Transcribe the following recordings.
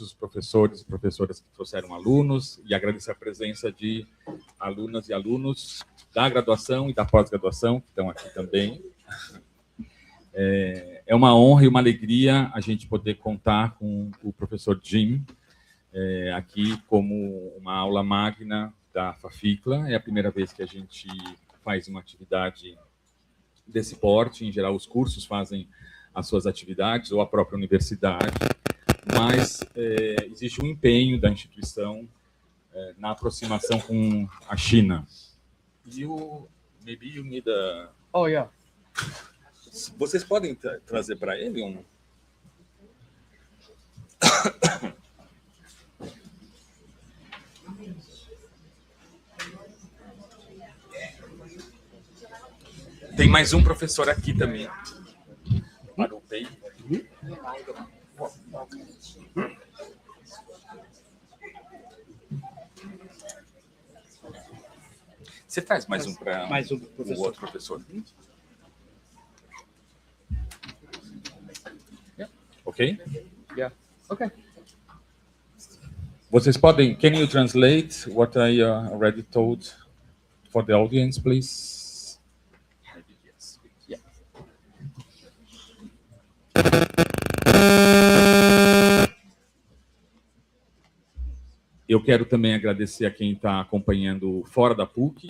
os professores e professoras que trouxeram alunos e agradecer a presença de alunas e alunos da graduação e da pós-graduação que estão aqui também. É uma honra e uma alegria a gente poder contar com o professor Jim aqui como uma aula magna da FAFICLA. É a primeira vez que a gente faz uma atividade desse porte. Em geral, os cursos fazem as suas atividades ou a própria universidade, mas existe um empenho da instituição na aproximação com a China. Maybe you need a... Oh, yeah. Vocês podem trazer para ele um... Tem mais um professor aqui também. Você traz mais um para o outro professor? Ok? Yeah. Okay. Vocês podem... Can you translate what I already told for the audience, please? Yes. Yeah. Eu quero também agradecer a quem está acompanhando fora da PUC e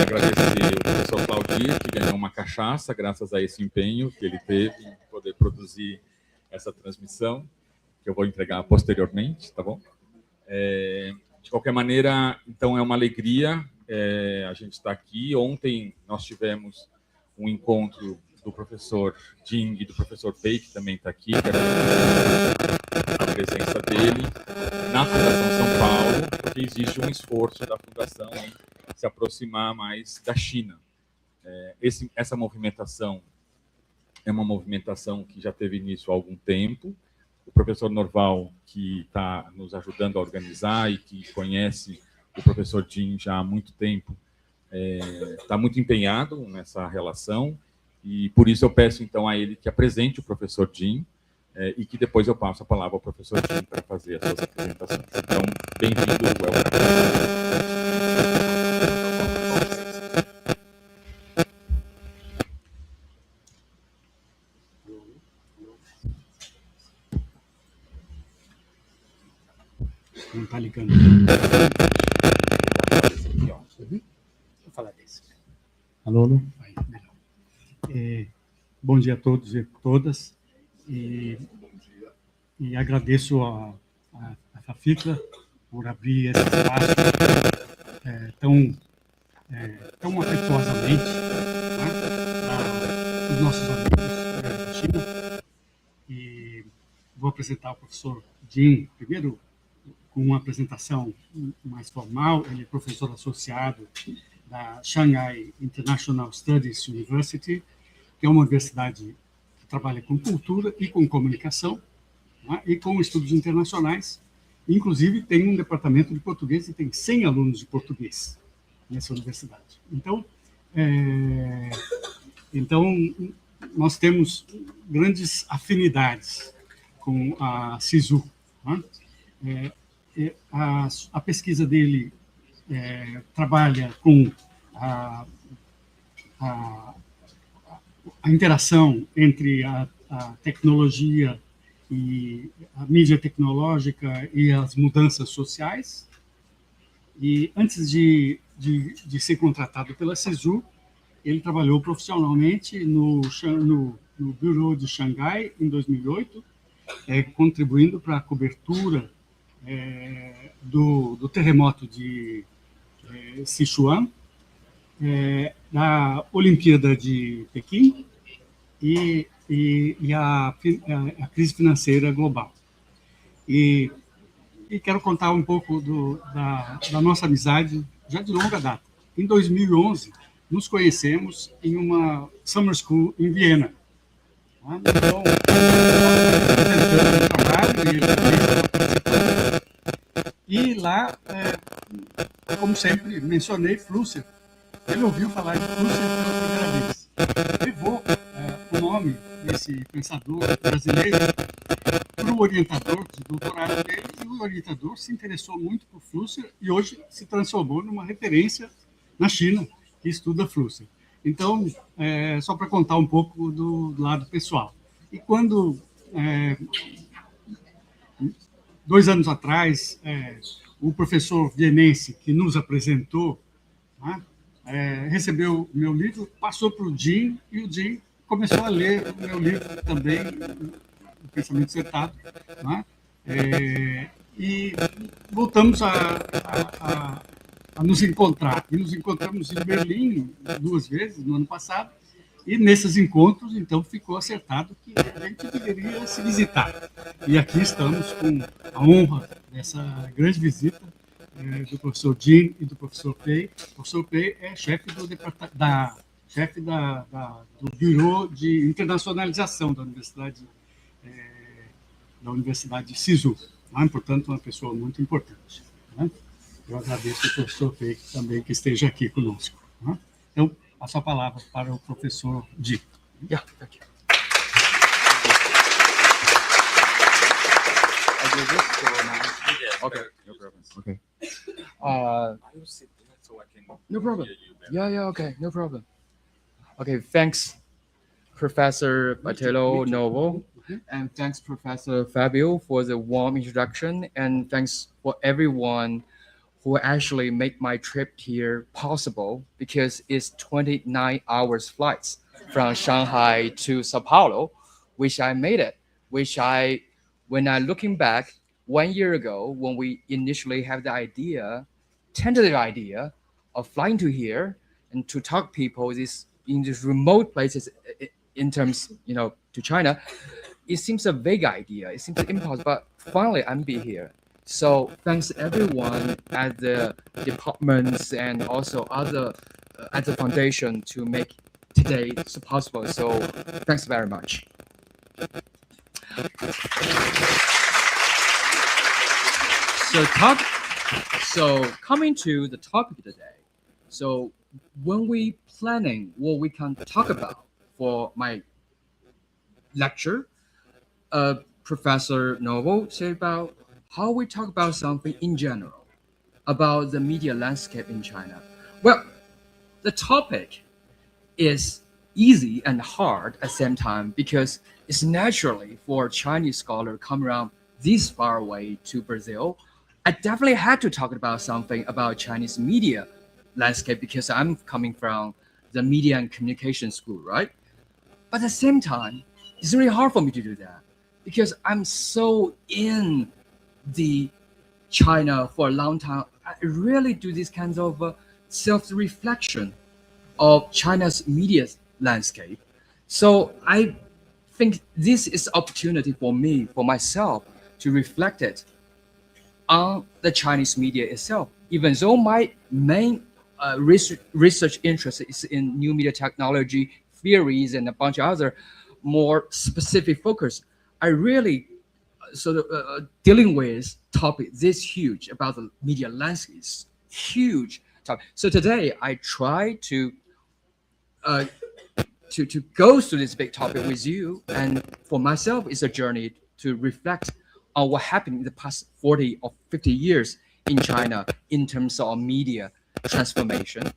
agradecer o professor Claudir, que ganhou uma cachaça graças a esse empenho que ele teve em poder produzir essa transmissão, que eu vou entregar posteriormente, tá bom? De qualquer maneira, então, é uma alegria a gente estar aqui. Ontem nós tivemos um encontro do professor Jing e do professor Pei, que também está aqui. Quero a presença dele na Fundação São Paulo, porque existe um esforço da Fundação em se aproximar mais da China. Essa movimentação é uma movimentação que já teve início há algum tempo. O professor Norval, que está nos ajudando a organizar e que conhece o professor Jim já há muito tempo, está muito empenhado nessa relação, e por isso eu peço então a ele que apresente o professor Jim e que depois eu passo a palavra ao professor Jim para fazer as suas apresentações. Então, bem-vindo, Não está ligando. Vou falar desse. Alô? Vai, melhor. Bom dia a todos e todas. E agradeço a FAFICLA por abrir esse espaço tão afetuosamente, para os nossos amigos da China. E vou apresentar o professor Jim primeiro, com uma apresentação mais formal. Ele é professor associado da Shanghai International Studies University, que é uma universidade que trabalha com cultura e com comunicação, e com estudos internacionais. Inclusive, tem um departamento de português e tem 100 alunos de português nessa universidade. Então nós temos grandes afinidades com a SISU. A pesquisa dele trabalha com a interação entre a tecnologia e a mídia tecnológica e as mudanças sociais. E antes de ser contratado pela SISU, ele trabalhou profissionalmente no Bureau de Xangai em 2008, contribuindo para a cobertura do terremoto de Sichuan, da Olimpíada de Pequim e a crise financeira global. E quero contar um pouco da nossa amizade já de longa data. Em 2011, nos conhecemos em uma summer school em Viena. Então, e lá, como sempre, mencionei Flusser. Ele ouviu falar de Flusser pela primeira vez. Levou o nome desse pensador brasileiro para o orientador de doutorado dele, e o orientador se interessou muito por Flusser e hoje se transformou numa referência na China que estuda Flusser. Então, só para contar um pouco do lado pessoal. E quando, 2 anos atrás, o professor vienense que nos apresentou, né, recebeu o meu livro, passou para o Jim, e o Jim começou a ler o meu livro também, O Pensamento Setado, né, e voltamos a nos encontrar. E nos encontramos em Berlim 2 vezes no ano passado, e nesses encontros, então, ficou acertado que a gente deveria se visitar. E aqui estamos com a honra dessa grande visita do professor Jin e do professor Pei. O professor Pei é chefe do do Bureau de Internacionalização da Universidade de Sisu. Né? Portanto, uma pessoa muito importante. Né? Eu agradeço ao professor Pei também que esteja aqui conosco. Né? Então, passo a palavra para o professor Jin. Yeah, thank you. I do this or not? Okay. No problem. Okay. I will sit there so I can No problem. hear you better. Yeah, okay, no problem. Okay, thanks, Professor Bartolo Novo, and thanks, Professor Fabio, for the warm introduction, and thanks for everyone who actually make my trip here possible, because it's 29 hours flights from Shanghai to Sao Paulo, which I made it, when I looking back 1 year ago, when we initially have the tentative idea of flying to here and to talk people in these remote places in terms, to China, it seems a vague idea. It seems impossible, but finally I'm be here. So thanks everyone at the departments and also other at the foundation to make today so possible. So thanks very much. So coming to the topic today. So when we planning what we can talk about for my lecture, Professor Novo said about how we talk about something in general, about the media landscape in China. Well, the topic is easy and hard at the same time, because it's naturally for a Chinese scholar come around this far away to Brazil. I definitely had to talk about something about Chinese media landscape, because I'm coming from the media and communication school, right? But at the same time, it's really hard for me to do that, because I'm so in the China for a long time. I really do this kinds of self-reflection of China's media landscape. So I think this is opportunity for me, for myself, to reflect it on the Chinese media itself. Even though my main research interest is in new media technology theories and a bunch of other more specific focus, I really sort of dealing with topic this huge about the media landscape, is huge topic. So today I try to go through this big topic with you, and for myself, it's a journey to reflect on what happened in the past 40 or 50 years in China in terms of media transformation.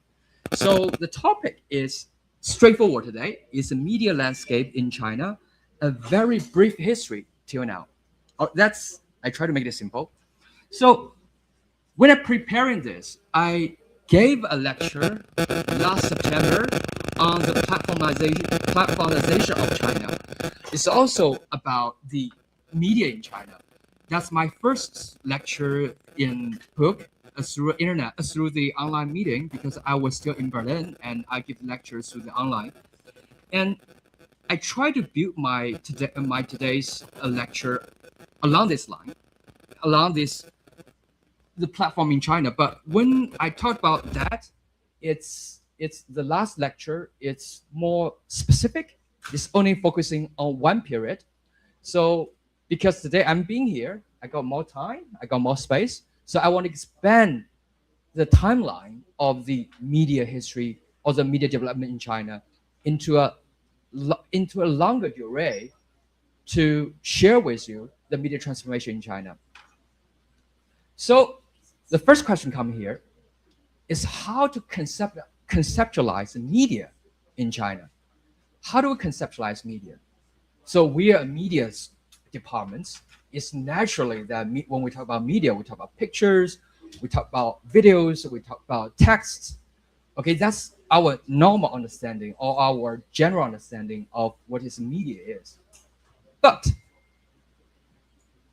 So the topic is straightforward today. It's a media landscape in China, a very brief history till now. I try to make it simple. So when I'm preparing this, I gave a lecture last September on the platformization of China. It's also about the media in China. That's my first lecture in book through internet, through the online meeting, because I was still in Berlin and I give lectures through the online. And I try to build my today's lecture along this line, the platform in China. But when I talk about that, it's the last lecture. It's more specific. It's only focusing on one period. So because today I'm being here, I got more time, I got more space. So I want to expand the timeline of the media history or the media development in China into a longer durée to share with you the media transformation in China. So the first question coming here is how to conceptualize media in China. How do we conceptualize media? So we are a media department. It's naturally that when we talk about media, we talk about pictures, we talk about videos, we talk about texts. Okay, that's our normal understanding or our general understanding of what is media is. But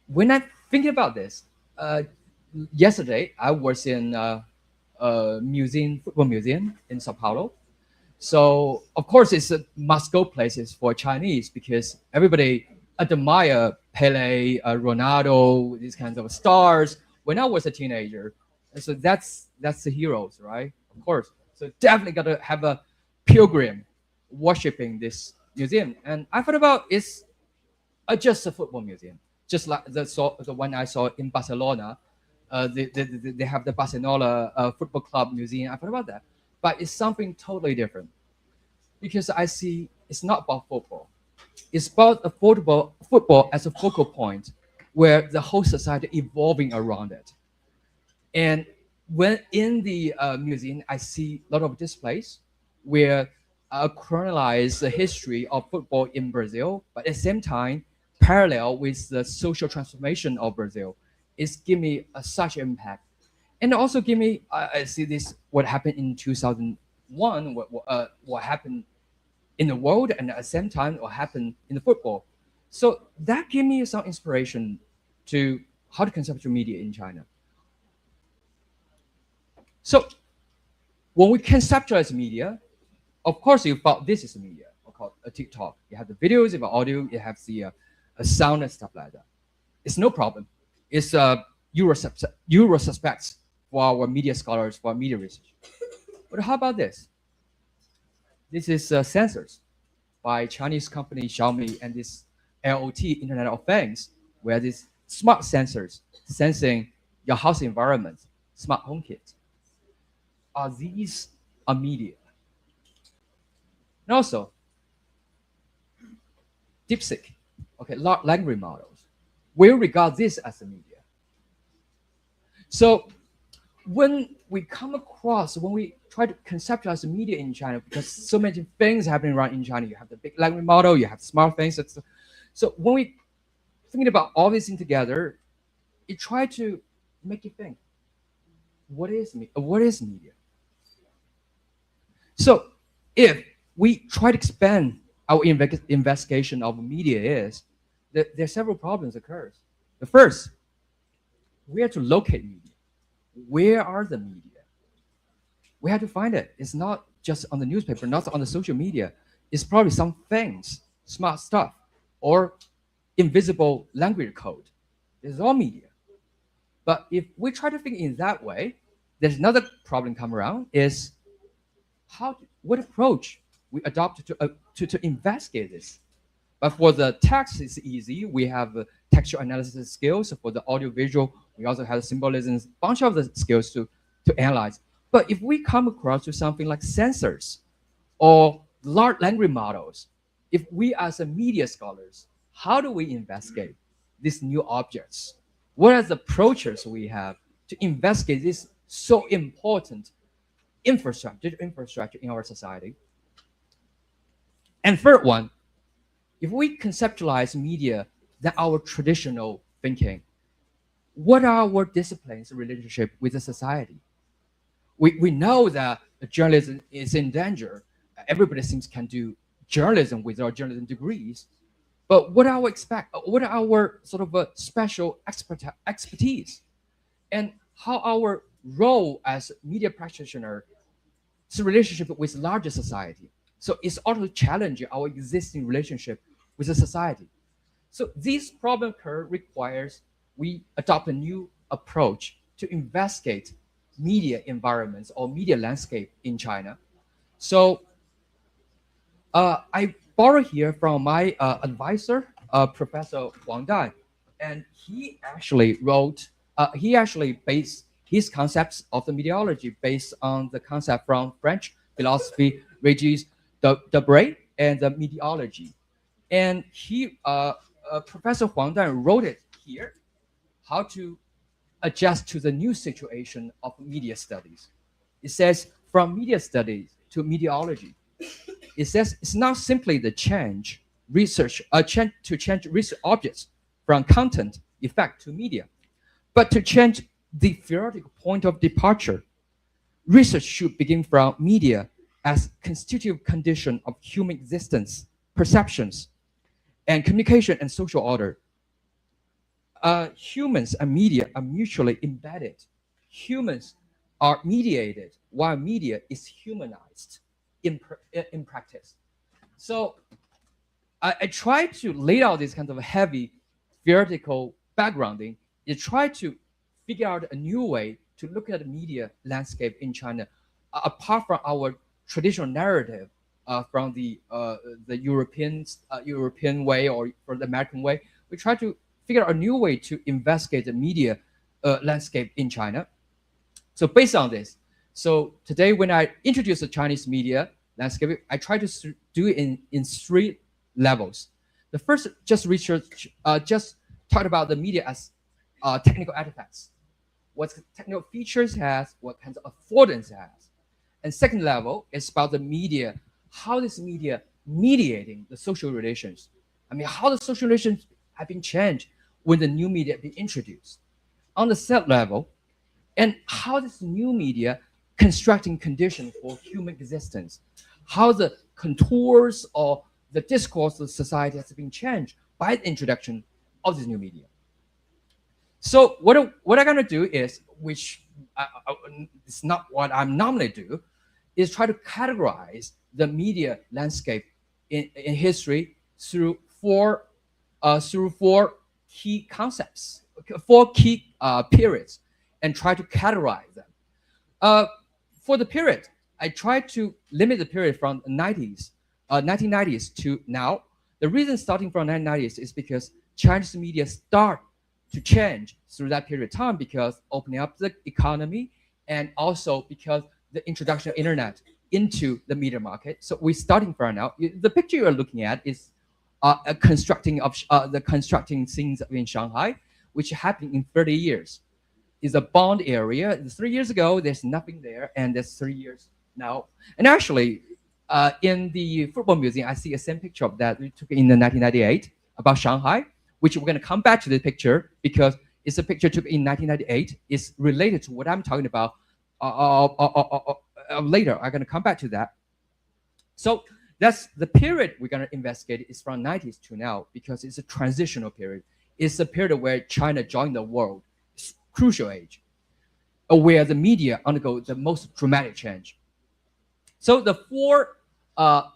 when I'm thinking about this, yesterday I was in a football museum in Sao Paulo. So of course it's a must-go places for Chinese because everybody admire Pele, Ronaldo, these kinds of stars. When I was a teenager, and so that's the heroes, right? Of course. So definitely got to have a pilgrim worshiping this museum. And I thought about it's just a football museum, just like the one I saw in Barcelona. They have the Barcelona Football Club museum. I thought about that, but it's something totally different because I see it's not about football. It's about a football as a focal point where the whole society evolving around it. And when in the museum, I see a lot of displays where chronologize the history of football in Brazil, but at the same time, parallel with the social transformation of Brazil. It's give me such impact, and also give me I see this what happened in 2001, what happened in the world, and at the same time what happened in the football. So that gave me some inspiration to how to conceptualize media in China. So when we conceptualize media, of course you thought this is media, called a TikTok. You have the videos, you have audio, you have the sound and stuff like that. It's no problem. It's Euro suspects for our media scholars, for our media research. But how about this? This is sensors by Chinese company Xiaomi and this IoT, Internet of Things, where these smart sensors sensing your house environment, smart home kit. Are these a media? And also, DeepSeek, okay, large language models, will regard this as a media. So when we try to conceptualize the media in China, because so many things happening around in China, you have the big language model, you have smart things. So when we thinking about all these things together, it try to make you think, what is media? So if we try to expand our investigation of media is, there are several problems occurs. The first, we have to locate media. Where are the media? We have to find it. It's not just on the newspaper, not on the social media. It's probably some things, smart stuff, or invisible language code. It's all media. But if we try to think in that way, there's another problem come around is what approach we adopt to investigate this. But for the text, it's easy. We have textual analysis skills. For the audio visual, we also have symbolism, a bunch of the skills to analyze. But if we come across to something like sensors or large language models, if we as a media scholars, how do we investigate these new objects? What are the approaches we have to investigate this so important infrastructure in our society? And third one, if we conceptualize media than our traditional thinking, what are our disciplines' relationship with the society? We know that journalism is in danger. Everybody seems can do journalism without journalism degrees. But what are our sort of special expertise? And how our role as media practitioner relationship with larger society. So it's also challenging our existing relationship with the society. So this problem curve requires we adopt a new approach to investigate media environments or media landscape in China. So I borrow here from my advisor, Professor Wang Dan, and he actually based his concepts of the mediology based on the concept from French philosophy, Regis Debray, and the mediology. And he Professor Huang Dan wrote it here, how to adjust to the new situation of media studies. It says from media studies to mediology. It says it's not simply the change research, to change research objects from content effect to media, but to change the theoretical point of departure. Research should begin from media as constitutive condition of human existence, perceptions, and communication and social order. Humans and media are mutually embedded. Humans are mediated, while media is humanized in practice. So I try to lay out this kind of heavy theoretical backgrounding. I try to figure out a new way to look at the media landscape in China, apart from our traditional narrative from the European way or from the American way. We try to figure out a new way to investigate the media landscape in China. So based on this, so today when I introduce the Chinese media landscape, I try to do it in three levels. The first, just research, just talk about the media as technical artifacts, what technical features has, what kinds of affordance it has. And second level is about the media, how this media mediating the social relations. I mean, how the social relations have been changed when the new media been introduced. On the third level, and how this new media constructing conditions for human existence, how the contours or the discourse of society has been changed by the introduction of this new media. So what I'm going to do is, which it's not what I normally do, is try to categorize the media landscape in history through four key concepts, four key periods, and try to categorize them. For the period, I try to limit the period from 1990s to now. The reason starting from 1990s is because Chinese media start to change through that period of time, because opening up the economy and also because the introduction of internet into the media market. So we're starting from now. The picture you're looking at is a constructing scenes in Shanghai, which happened in 30 years. Is a bond area. 3 years ago, there's nothing there, and there's 3 years now. And actually, in the football museum, I see a same picture of that we took in the 1998 about Shanghai, which we're going to come back to the picture because it's a picture took in 1998. It's related to what I'm talking about later. I'm going to come back to that. So that's the period we're going to investigate is from 90s to now, because it's a transitional period. It's a period where China joined the world. It's crucial age, where the media undergo the most dramatic change. So the four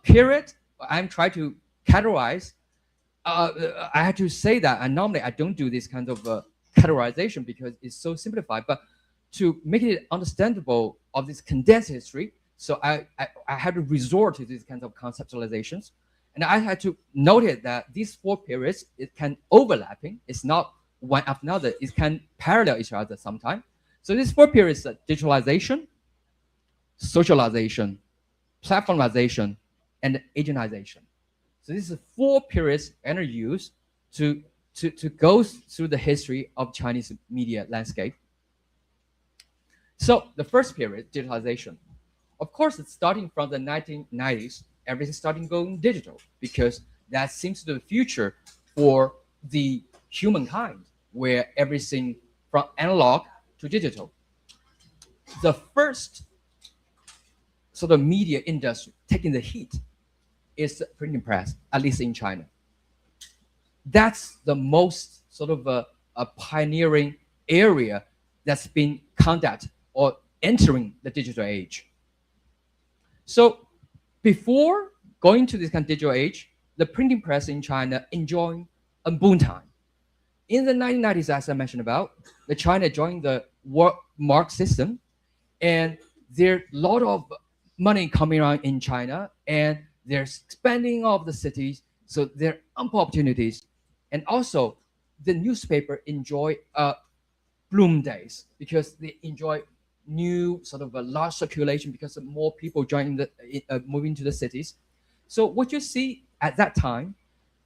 period I'm trying to categorize. I have to say that, and normally I don't do this kind of categorization because it's so simplified, but to make it understandable of this condensed history, so I had to resort to these kinds of conceptualizations. And I had to note it that these four periods, it can overlapping. It's not one after another. It can parallel each other sometimes. So these four periods are digitalization, socialization, platformization, and agentization. So these are four periods I'm going to use to go through the history of Chinese media landscape. So the first period, digitalization. Of course, it's starting from the 1990s, everything starting going digital, because that seems to be the future for the humankind, where everything from analog to digital. The first sort of media industry taking the heat is the printing press, at least in China. That's the most sort of a pioneering area that's been conducted or entering the digital age. So before going to this kind of digital age, the printing press in China enjoying a boom time. In the 1990s, as I mentioned about, the China joined the mark system, and there's a lot of money coming around in China, and there's expanding of the cities, so there are ample opportunities. And also, the newspaper enjoy bloom days because they enjoy new sort of a large circulation because of more people joining moving to the cities. So what you see at that time,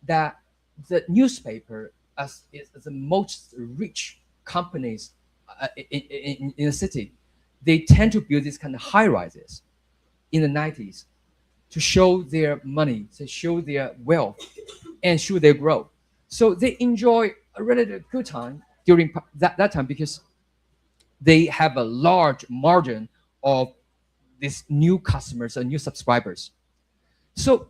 that the newspaper as is the most rich companies in the city, they tend to build these kind of high rises in the 90s to show their money, to show their wealth, and show their growth. So they enjoy a relatively good time during that time because they have a large margin of these new customers and new subscribers. So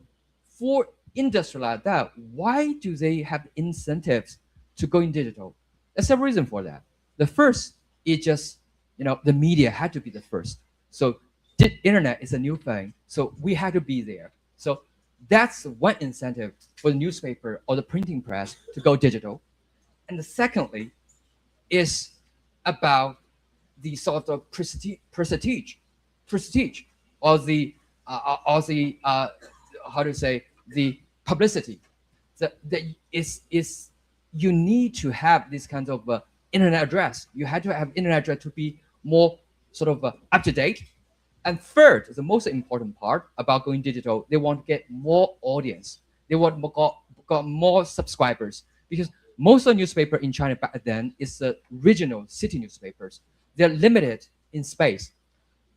for industry like that, why do they have incentives to go in digital? There's several reasons for that. The first is just, the media had to be the first. So internet is a new thing, so we had to be there. So that's one incentive for the newspaper or the printing press to go digital. And the secondly is about the sort of prestige or the how to say, the publicity that is you need to have this kind of internet address. You had to have internet address to be more sort of up to date. And third, the most important part about going digital, they want to get more audience. They want got more subscribers, because most of the newspaper in China back then is the regional city newspapers. They're limited in space.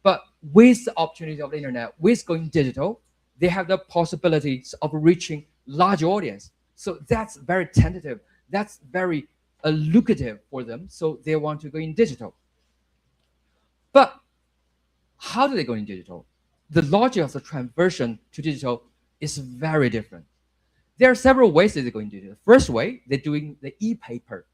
But with the opportunity of the internet, with going digital, they have the possibilities of reaching large audience. So that's very tentative. That's very lucrative for them. So they want to go in digital. But how do they go in digital? The logic of the conversion to digital is very different. There are several ways that they go in digital. First way, they're doing the e-paper.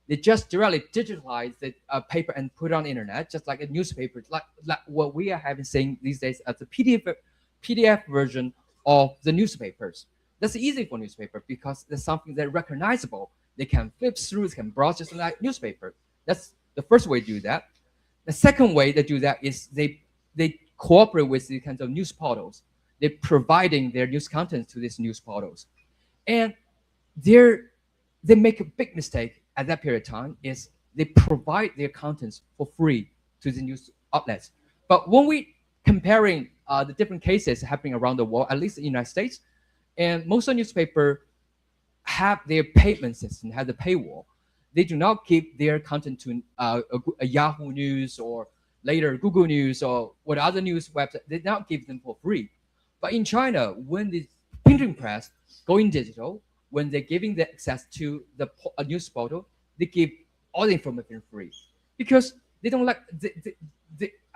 They just directly digitalize the paper and put it on the internet, just like a newspaper, like what we are having seen these days as the PDF version of the newspapers. That's easy for newspaper because there's something that's recognizable. They can flip through, they can browse just like newspaper. That's the first way to do that. The second way they do that is they cooperate with the kinds of news portals. They're providing their news content to these news portals. And they make a big mistake at that period of time is they provide their contents for free to the news outlets. But when we comparing the different cases happening around the world, at least in the United States, and most of the newspaper have their payment system, have the paywall. They do not give their content to a Yahoo News or later Google News or what other news website. They do not give them for free. But in China, when the printing press going digital, when they're giving the access to the news portal, they give all the information free because they don't like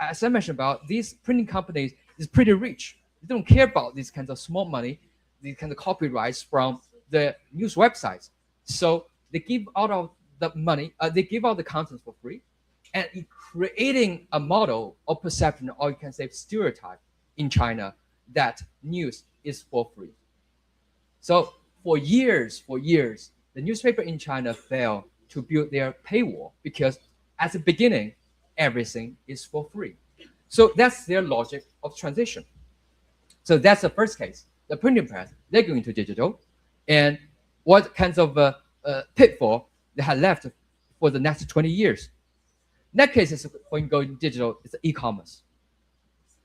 as I mentioned about these printing companies is pretty rich. They don't care about these kinds of small money, these kind of copyrights from the news websites. So they give out of the money, they give out the content for free, and creating a model of perception, or you can say stereotype in China that news is for free. So for years, the newspaper in China failed to build their paywall because at the beginning, everything is for free. So that's their logic of transition. So that's the first case. The printing press, they're going to digital. And what kinds of pitfall they had left for the next 20 years. Next case is when going digital, it's e-commerce.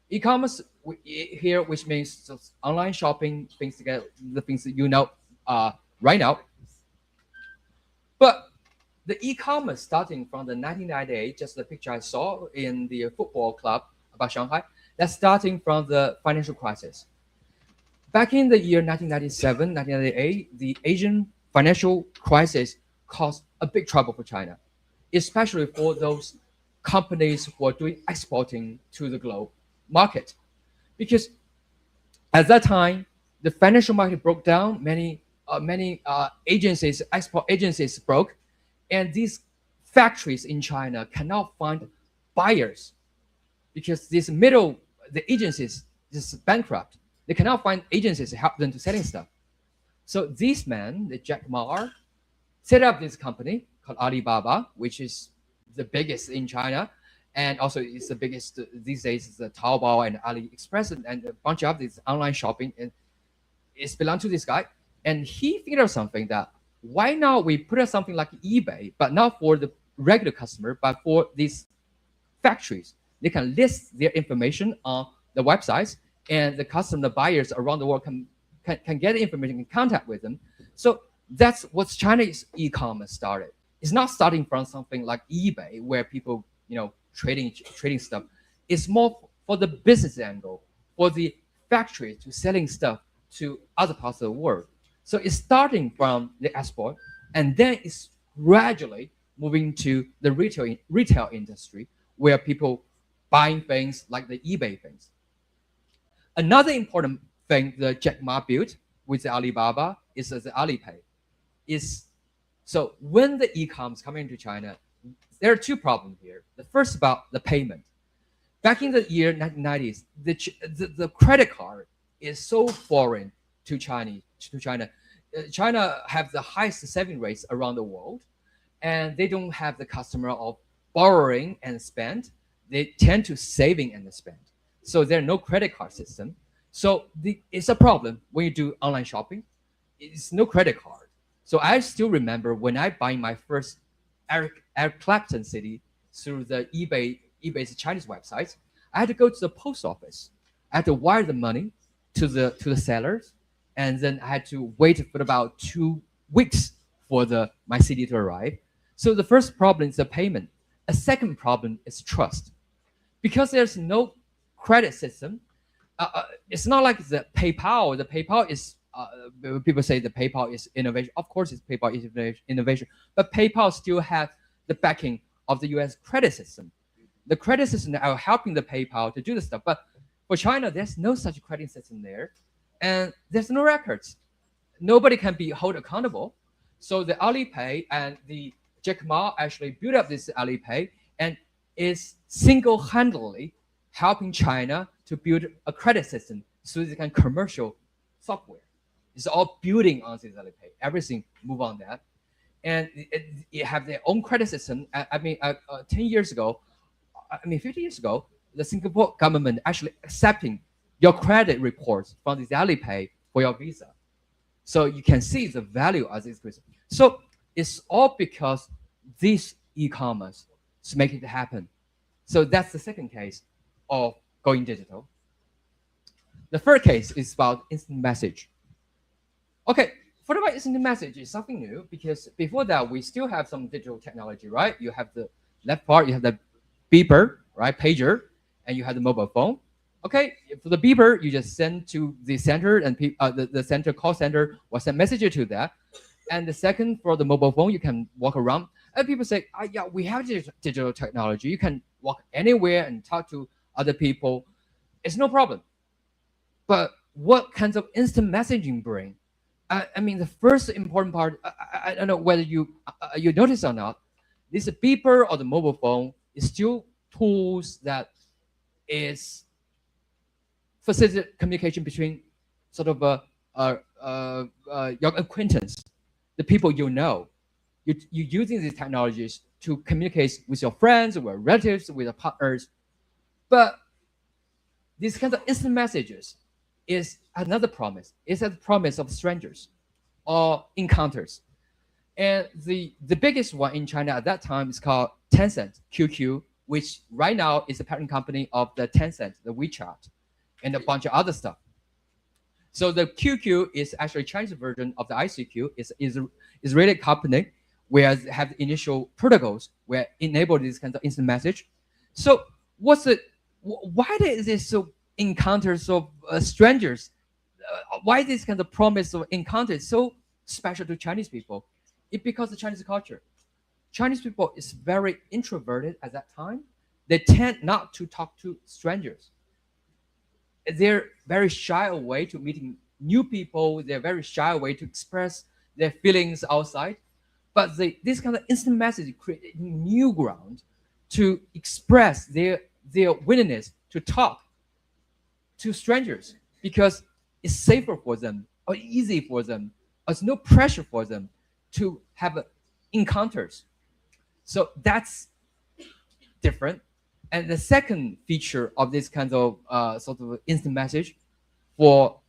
E-commerce here, which means just online shopping, things together, the things that you know right now. But the e-commerce starting from the 1998, just the picture I saw in the football club about Shanghai, that's starting from the financial crisis. Back in the year 1997, 1998, the Asian financial crisis caused a big trouble for China, especially for those companies who are doing exporting to the globe market. Because at that time, the financial market broke down, many agencies, export agencies broke, and these factories in China cannot find buyers because the agencies is bankrupt. They cannot find agencies to help them to selling stuff. So this man, the Jack Ma, set up this company called Alibaba, which is the biggest in China, and also it's the biggest these days. Is the Taobao and AliExpress and a bunch of these online shopping, and it's belonged to this guy. And he figured out something that why not we put out something like eBay, but not for the regular customer, but for these factories. They can list their information on the websites, and the customer, the buyers around the world can get information in contact with them. So That's what Chinese e-commerce started. It's not starting from something like eBay where people, trading stuff. It's more for the business angle, for the factory to selling stuff to other parts of the world. So it's starting from the export, and then it's gradually moving to the retail industry where people buying things like the eBay things. Another important thing that Jack Ma built with the Alibaba is the Alipay. So when the e-coms come into China, there are two problems here. The first about the payment. Back in the year 1990s, the credit card is so foreign to China. China have the highest saving rates around the world, and they don't have the customer of borrowing and spend. They tend to saving and spend. So there's no credit card system. So it's a problem when you do online shopping. It's no credit card. So I still remember when I buy my first Eric Clapton CD through the eBay's Chinese website, I had to go to the post office. I had to wire the money to the sellers, and then I had to wait for about 2 weeks for my CD to arrive. So the first problem is the payment. A second problem is trust, because there's no credit system. It's not like the PayPal. The PayPal is people say the PayPal is innovation. Of course, PayPal is innovation, but PayPal still has the backing of the U.S. credit system. The credit system are helping the PayPal to do the stuff. But for China, there's no such credit system there, and there's no records. Nobody can be held accountable. So the Alipay and the Jack Ma actually built up this Alipay and is single-handedly helping China to build a credit system so they can commercial software. It's all building on this Alipay. Everything move on that. And it have their own credit system. 10 years ago, 50 years ago, the Singapore government actually accepting your credit reports from this Alipay for your visa. So you can see the value of this. So it's all because this e-commerce is making it happen. So that's the second case of going digital. The third case is about instant message. Okay, for the instant message is something new because before that we still have some digital technology, right? You have the left part, you have the beeper, right, pager, and you have the mobile phone. Okay, for the beeper, you just send to the center, and the center call center will send messages to that. And the second, for the mobile phone, you can walk around. And people say, yeah, we have digital technology. You can walk anywhere and talk to other people. It's no problem. But what kinds of instant messaging bring? The first important part, I don't know whether you notice or not, this beeper or the mobile phone is still tools that is facilitate communication between sort of your acquaintance, the people you know. You're using these technologies to communicate with your friends, with relatives, with your partners. But these kinds of instant messages is another promise. It's a promise of strangers or encounters. And the biggest one in China at that time is called Tencent, QQ, which right now is a parent company of the Tencent, the WeChat, and a bunch of other stuff. So the QQ is actually a Chinese version of the ICQ. It's Israeli company where they have initial protocols where enable these kinds of instant message. So why is this so encounters of strangers? Why this kind of promise of encounters so special to Chinese people? It's because of Chinese culture. Chinese people is very introverted at that time. They tend not to talk to strangers. They're very shy away to meeting new people. They're very shy away to express their feelings outside. But this kind of instant message create new ground to express their willingness to talk to strangers because it's safer for them or easy for them. There's no pressure for them to have encounters. So that's different. And the second feature of this kind of sort of instant message for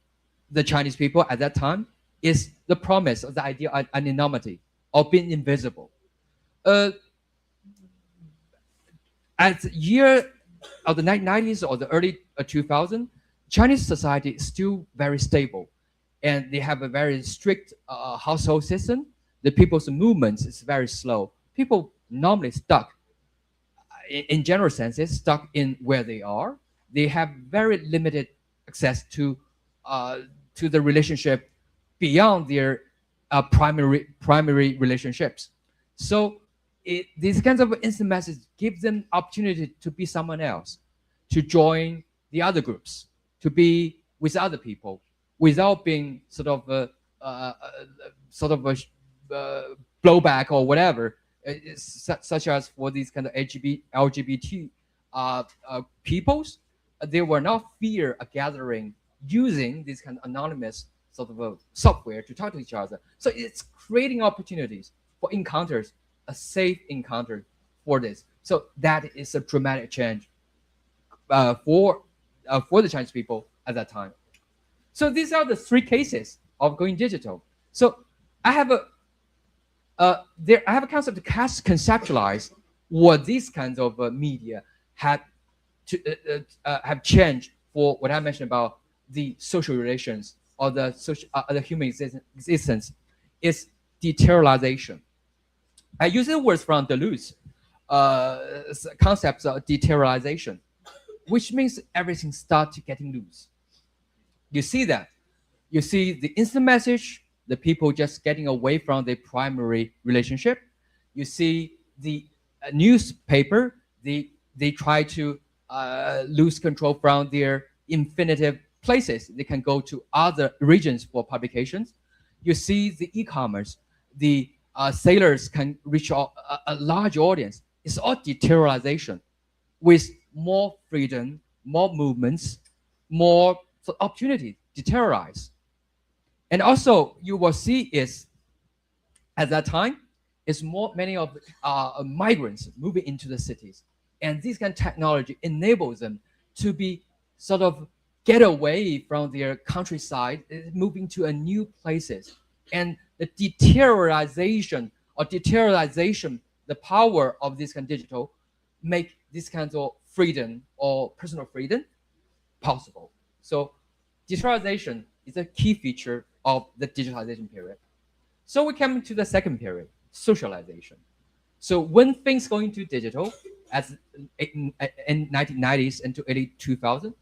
the Chinese people at that time is the promise of the idea of anonymity or being invisible. At the year of the 1990s or the early 2000s, Chinese society is still very stable. and they have a very strict household system. The people's movements is very slow. People normally stuck, in general senses, stuck in where they are. They have very limited access to the relationship beyond their primary relationships. So these kinds of instant message give them opportunity to be someone else, to join the other groups, to be with other people, without being sort of a blowback or whatever, such as for these kind of LGBT peoples. They were not fear a gathering using this kind of anonymous sort of a software to talk to each other. So it's creating opportunities for encounters, a safe encounter for this. So that is a dramatic change for the Chinese people at that time. So these are the three cases of going digital. So I have a concept to conceptualize what these kinds of media have changed for what I mentioned about the social relations or the human existence is deteriorization. I use the words from Deleuze, concepts of deteriorization, which means everything starts getting loose. You see that. You see the instant message, the people just getting away from their primary relationship. You see the newspaper, they try to lose control from their infinitive places. They can go to other regions for publications. You see the e-commerce, the sailors can reach a large audience. It's all deteriorization with more freedom, more movements, more opportunity to terrorize. And also you will see is at that time is many of migrants moving into the cities, and this kind of technology enables them to be sort of get away from their countryside, moving to a new places. And the deteriorization, the power of this kind of digital make this kind of freedom or personal freedom possible. So digitalization is a key feature of the digitalization period. So we come to the second period, socialization. So when things go into digital, as in 1990s into early 2000,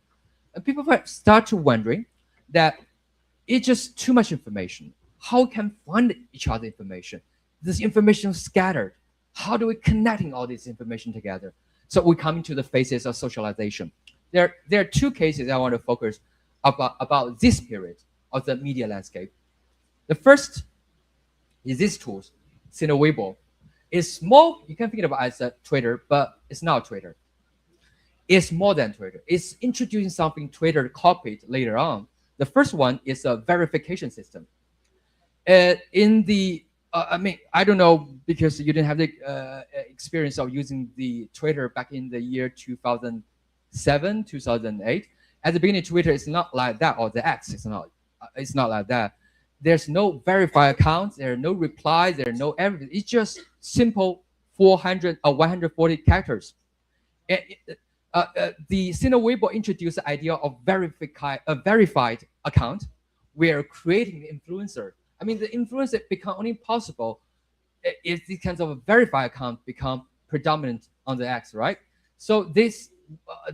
people start to wondering that it's just too much information. How can we find each other information? This information is scattered. How do we connecting all this information together? So we come into the phases of socialization. There are two cases I want to focus about this period of the media landscape. The first is these tools, Sina Weibo. It's small, you can think of it as a Twitter, but it's not Twitter. It's more than Twitter. It's introducing something Twitter copied later on. The first one is a verification system. I don't know, because you didn't have the experience of using the Twitter back in the year 2007, 2008. At the beginning, Twitter is not like that, or the X is not. It's not like that. There's no verified accounts. There are no replies. There are no everything. It's just simple 400 or 140 characters. The Sina Weibo introduced the idea of a verified account, where creating the influencer. I mean, the influencer become only possible if these kinds of verified account become predominant on the X, right? So this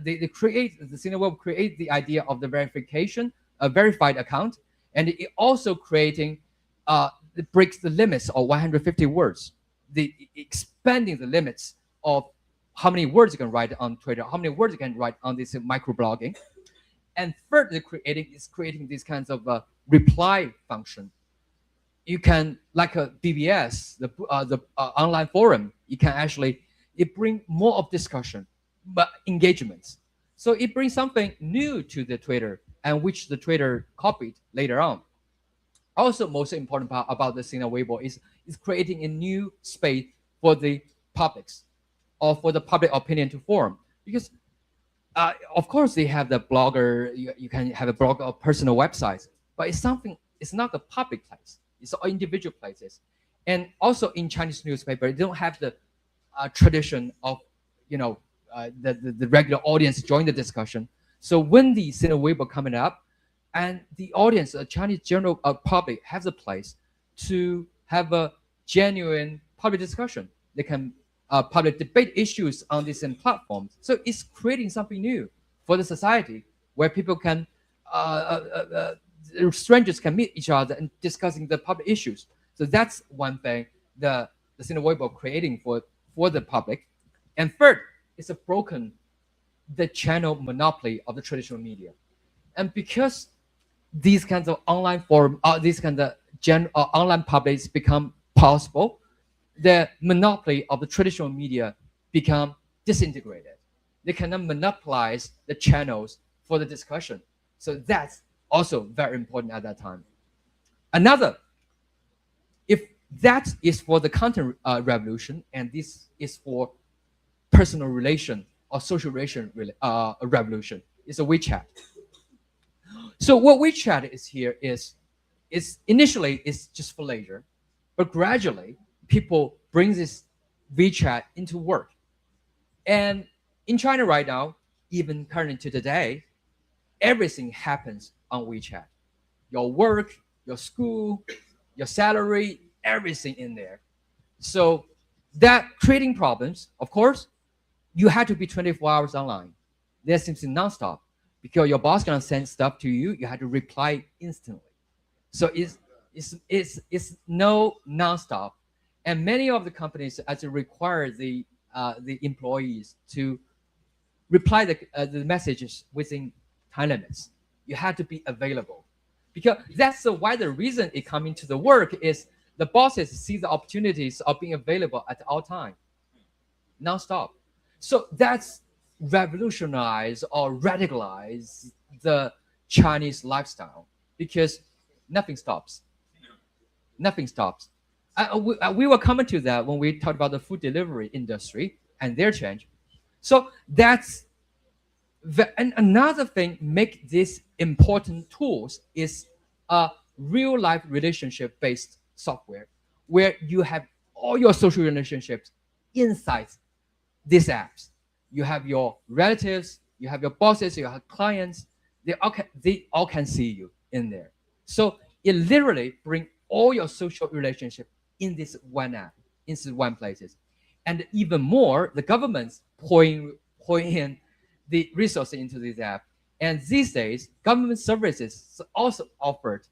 they create the Sina Weibo create the idea of the verification, a verified account, and it also creating it breaks the limits of 150 words, the expanding the limits of how many words you can write on Twitter, how many words you can write on this microblogging, and further creating these kinds of reply function. You can, like a BBS, the online forum, you can actually bring more of discussion, but engagements. So it brings something new to the Twitter, and which the Twitter copied later on. Also, most important part about the Sina Weibo is creating a new space for the publics, or for the public opinion to form. Because of course they have the blogger, you can have a blog or personal websites, but it's not a public place. It's all individual places. And also in Chinese newspaper, they don't have the tradition of, the regular audience join the discussion. So when the Sina Weibo coming up, and the audience, the Chinese general public, has a place to have a genuine public discussion. They can public debate issues on these platforms. So it's creating something new for the society where people can, strangers can meet each other and discussing the public issues. So that's one thing the Sino Weibo creating for the public. And third, it's a broken the channel monopoly of the traditional media. And because these kinds of online forum, these kinds of online publics become possible, the monopoly of the traditional media become disintegrated. They cannot monopolize the channels for the discussion. So that's also very important at that time. Another, if that is for the content revolution, and this is for personal relation or social relation revolution, is a WeChat. So what WeChat is here is initially it's just for leisure, but gradually people bring this WeChat into work. And in China right now, even currently to today, everything happens on WeChat. Your work, your school, your salary, everything in there. So that creating problems, of course, you had to be 24 hours online. There's simply nonstop because your boss gonna send stuff to you. You had to reply instantly. So it's no nonstop, and many of the companies actually require the employees to reply the messages within time limits. You had to be available because that's why the reason it coming to the work is the bosses see the opportunities of being available at all time, nonstop. So that's revolutionize or radicalize the Chinese lifestyle because nothing stops. Nothing stops. We will come to that when we talk about the food delivery industry and their change. So that's and another thing make these important tools is a real life relationship based software where you have all your social relationships inside these apps. You have your relatives, you have your bosses, you have clients. They all can see you in there. So it literally brings all your social relationship in this one app, in this one places. And even more, the government's pouring in the resources into this app. And these days, government services also offered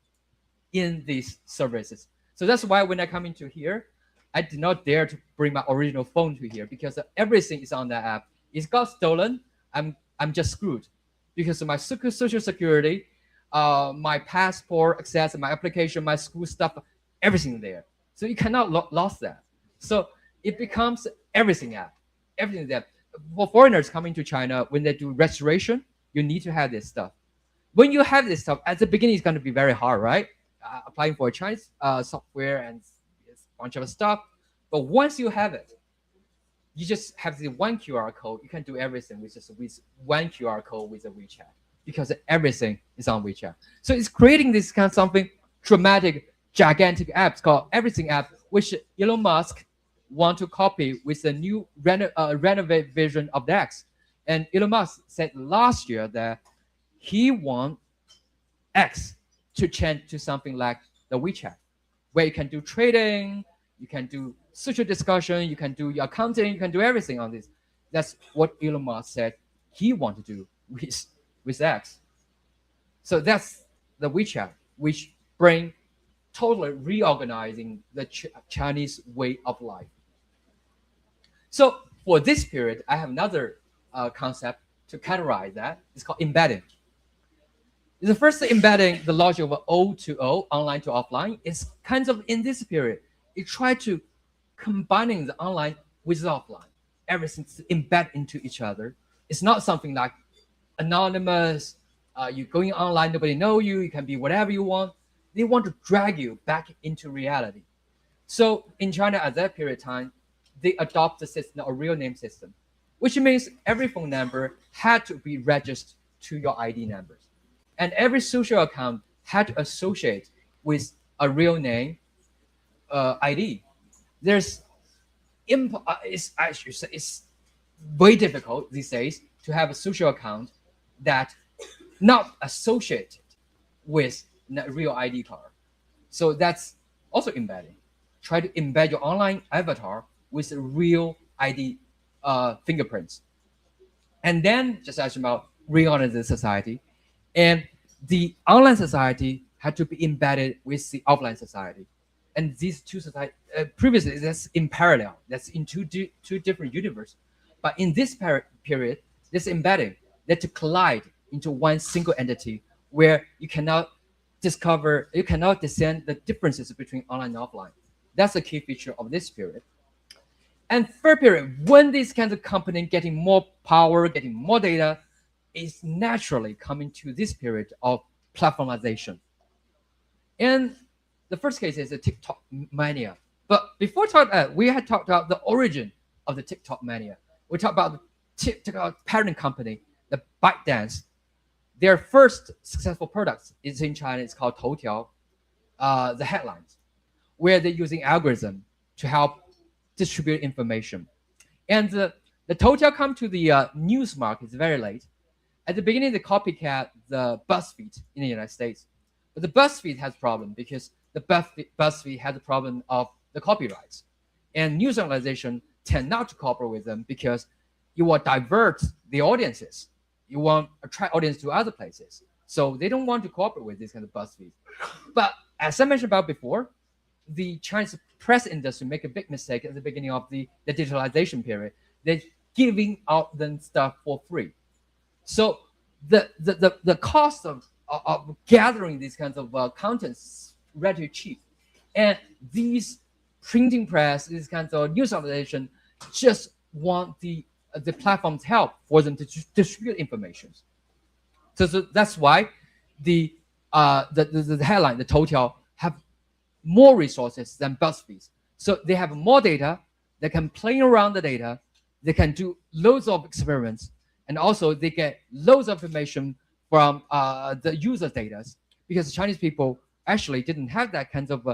in these services. So that's why when I come into here, I did not dare to bring my original phone to here because everything is on that app. It got stolen, I'm just screwed because of my social security, my passport access, my application, my school stuff, everything there. So you cannot lose that. So it becomes everything app, everything there. For foreigners coming to China, when they do registration, you need to have this stuff. When you have this stuff, at the beginning, it's going to be very hard, right? Applying for a Chinese software and a bunch of stuff. But once you have it, you just have the one QR code. You can do everything with one QR code with a WeChat because everything is on WeChat. So it's creating this kind of something dramatic, gigantic apps called Everything app, which Elon Musk want to copy with the new renovate vision of X. And Elon Musk said last year that he want X to change to something like the WeChat, where you can do trading, you can do social discussion, you can do your accounting, you can do everything on this. That's what Elon Musk said he want to do with X. So that's the WeChat, which bring totally reorganizing the Chinese way of life. So for this period, I have another concept to categorize that. It's called embedding. The first embedding the logic of O to O, online to offline, is kind of in this period. It tried to combining the online with the offline. Everything to embed into each other. It's not something like anonymous. You're going online, nobody know you. You can be whatever you want. They want to drag you back into reality. So in China at that period of time, they adopt the system, a real name system, which means every phone number had to be registered to your ID numbers. And every social account had to associate with a real name ID. It's way difficult these days to have a social account that not associated with a real ID card. So that's also embedding. Try to embed your online avatar with a real ID fingerprints. And then just as about reorganize the society. And the online society had to be embedded with the offline society. And these two societies, previously, that's in parallel. That's in two different universes. But in this period, this embedding that to collide into one single entity where you cannot discern the differences between online and offline. That's the key feature of this period. And third period, when these kinds of companies getting more power, getting more data, is naturally coming to this period of platformization. And the first case is the TikTok mania. But before we had talked about the origin of the TikTok mania. We talked about the TikTok parent company, the ByteDance. Their first successful product is in China. It's called Toutiao, the headlines, where they're using algorithm to help distribute information. And the Toutiao come to the news market very late. At the beginning, they copycat the BuzzFeed in the United States. But the BuzzFeed has a problem because the BuzzFeed has a problem of the copyrights. And news organizations tend not to cooperate with them because you will divert the audiences. You want to attract audience to other places. So they don't want to cooperate with this kind of BuzzFeed. But as I mentioned about before, the Chinese press industry make a big mistake at the beginning of the digitalization period. They're giving out them stuff for free. So the cost of gathering these kinds of contents is relatively cheap. And these printing press, these kinds of news organizations just want the platform's help for them to distribute information. So that's why the headline, the Toutiao, have more resources than BuzzFeed. So they have more data, they can play around the data, they can do loads of experiments, and also they get loads of information from the user data, because Chinese people actually didn't have that kind of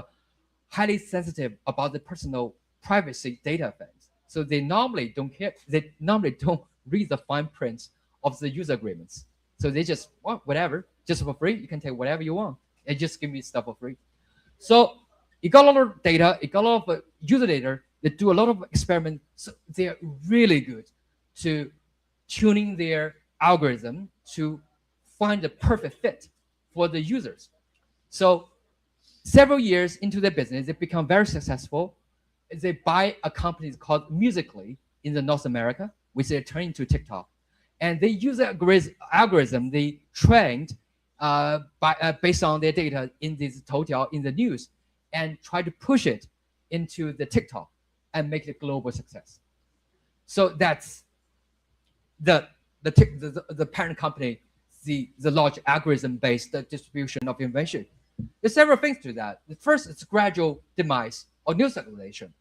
highly sensitive about the personal privacy data things. So they normally don't care. They normally don't read the fine print of the user agreements. So they just want whatever, just for free. You can take whatever you want and just give me stuff for free. So it got a lot of data. It got a lot of user data. They do a lot of experiments. So they're really good to tuning their algorithm to find the perfect fit for the users. So several years into their business, they become very successful. They buy a company called Musical.ly in the North America, which they turn into TikTok. And they use the algorithm they trained based on their data in this Toutiao in the news, and try to push it into the TikTok and make it a global success. So that's the parent company, the large algorithm-based distribution of information. There's several things to that. The first is gradual demise of news circulation.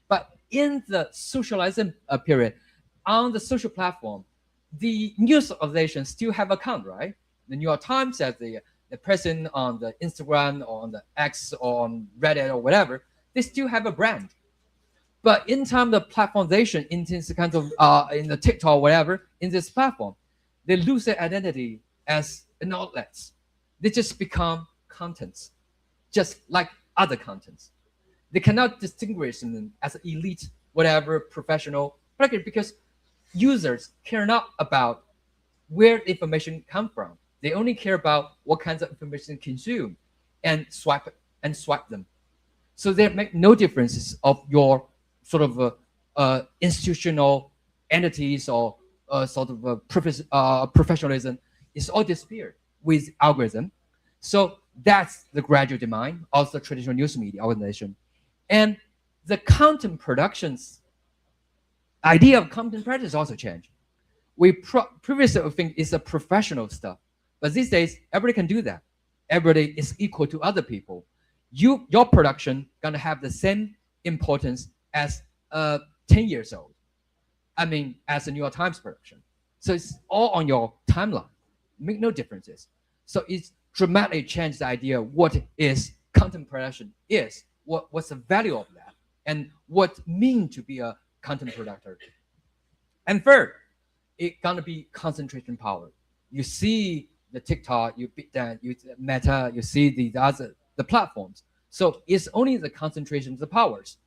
But in the socializing period, on the social platform, the news organizations still have account, right? The New York Times has the president on the Instagram or on the X or on Reddit or whatever, they still have a brand. But in terms of platformization, in this kind of in the TikTok or whatever, in this platform, they lose their identity as an outlet. They just become contents, just like other contents. They cannot distinguish them as elite, whatever, professional, because users care not about where the information comes from. They only care about what kinds of information consume and swipe them. So they make no differences of your sort of institutional entities or sort of professionalism. It's all disappeared with algorithm. So that's the gradual decline of the traditional news media organization. And the content productions idea of content practice also changed. We previously think it's a professional stuff, but these days everybody can do that. Everybody is equal to other people. Your production gonna have the same importance as 10 years old. I mean, as a New York Times production. So it's all on your timeline. Make no differences. So it's dramatically changed the idea what is content production is, what's the value of that, and what means to be a content producer. And third, it's gonna be concentration power. You see the TikTok, you beat that, you Meta, you see the platforms. So it's only the concentration of the powers.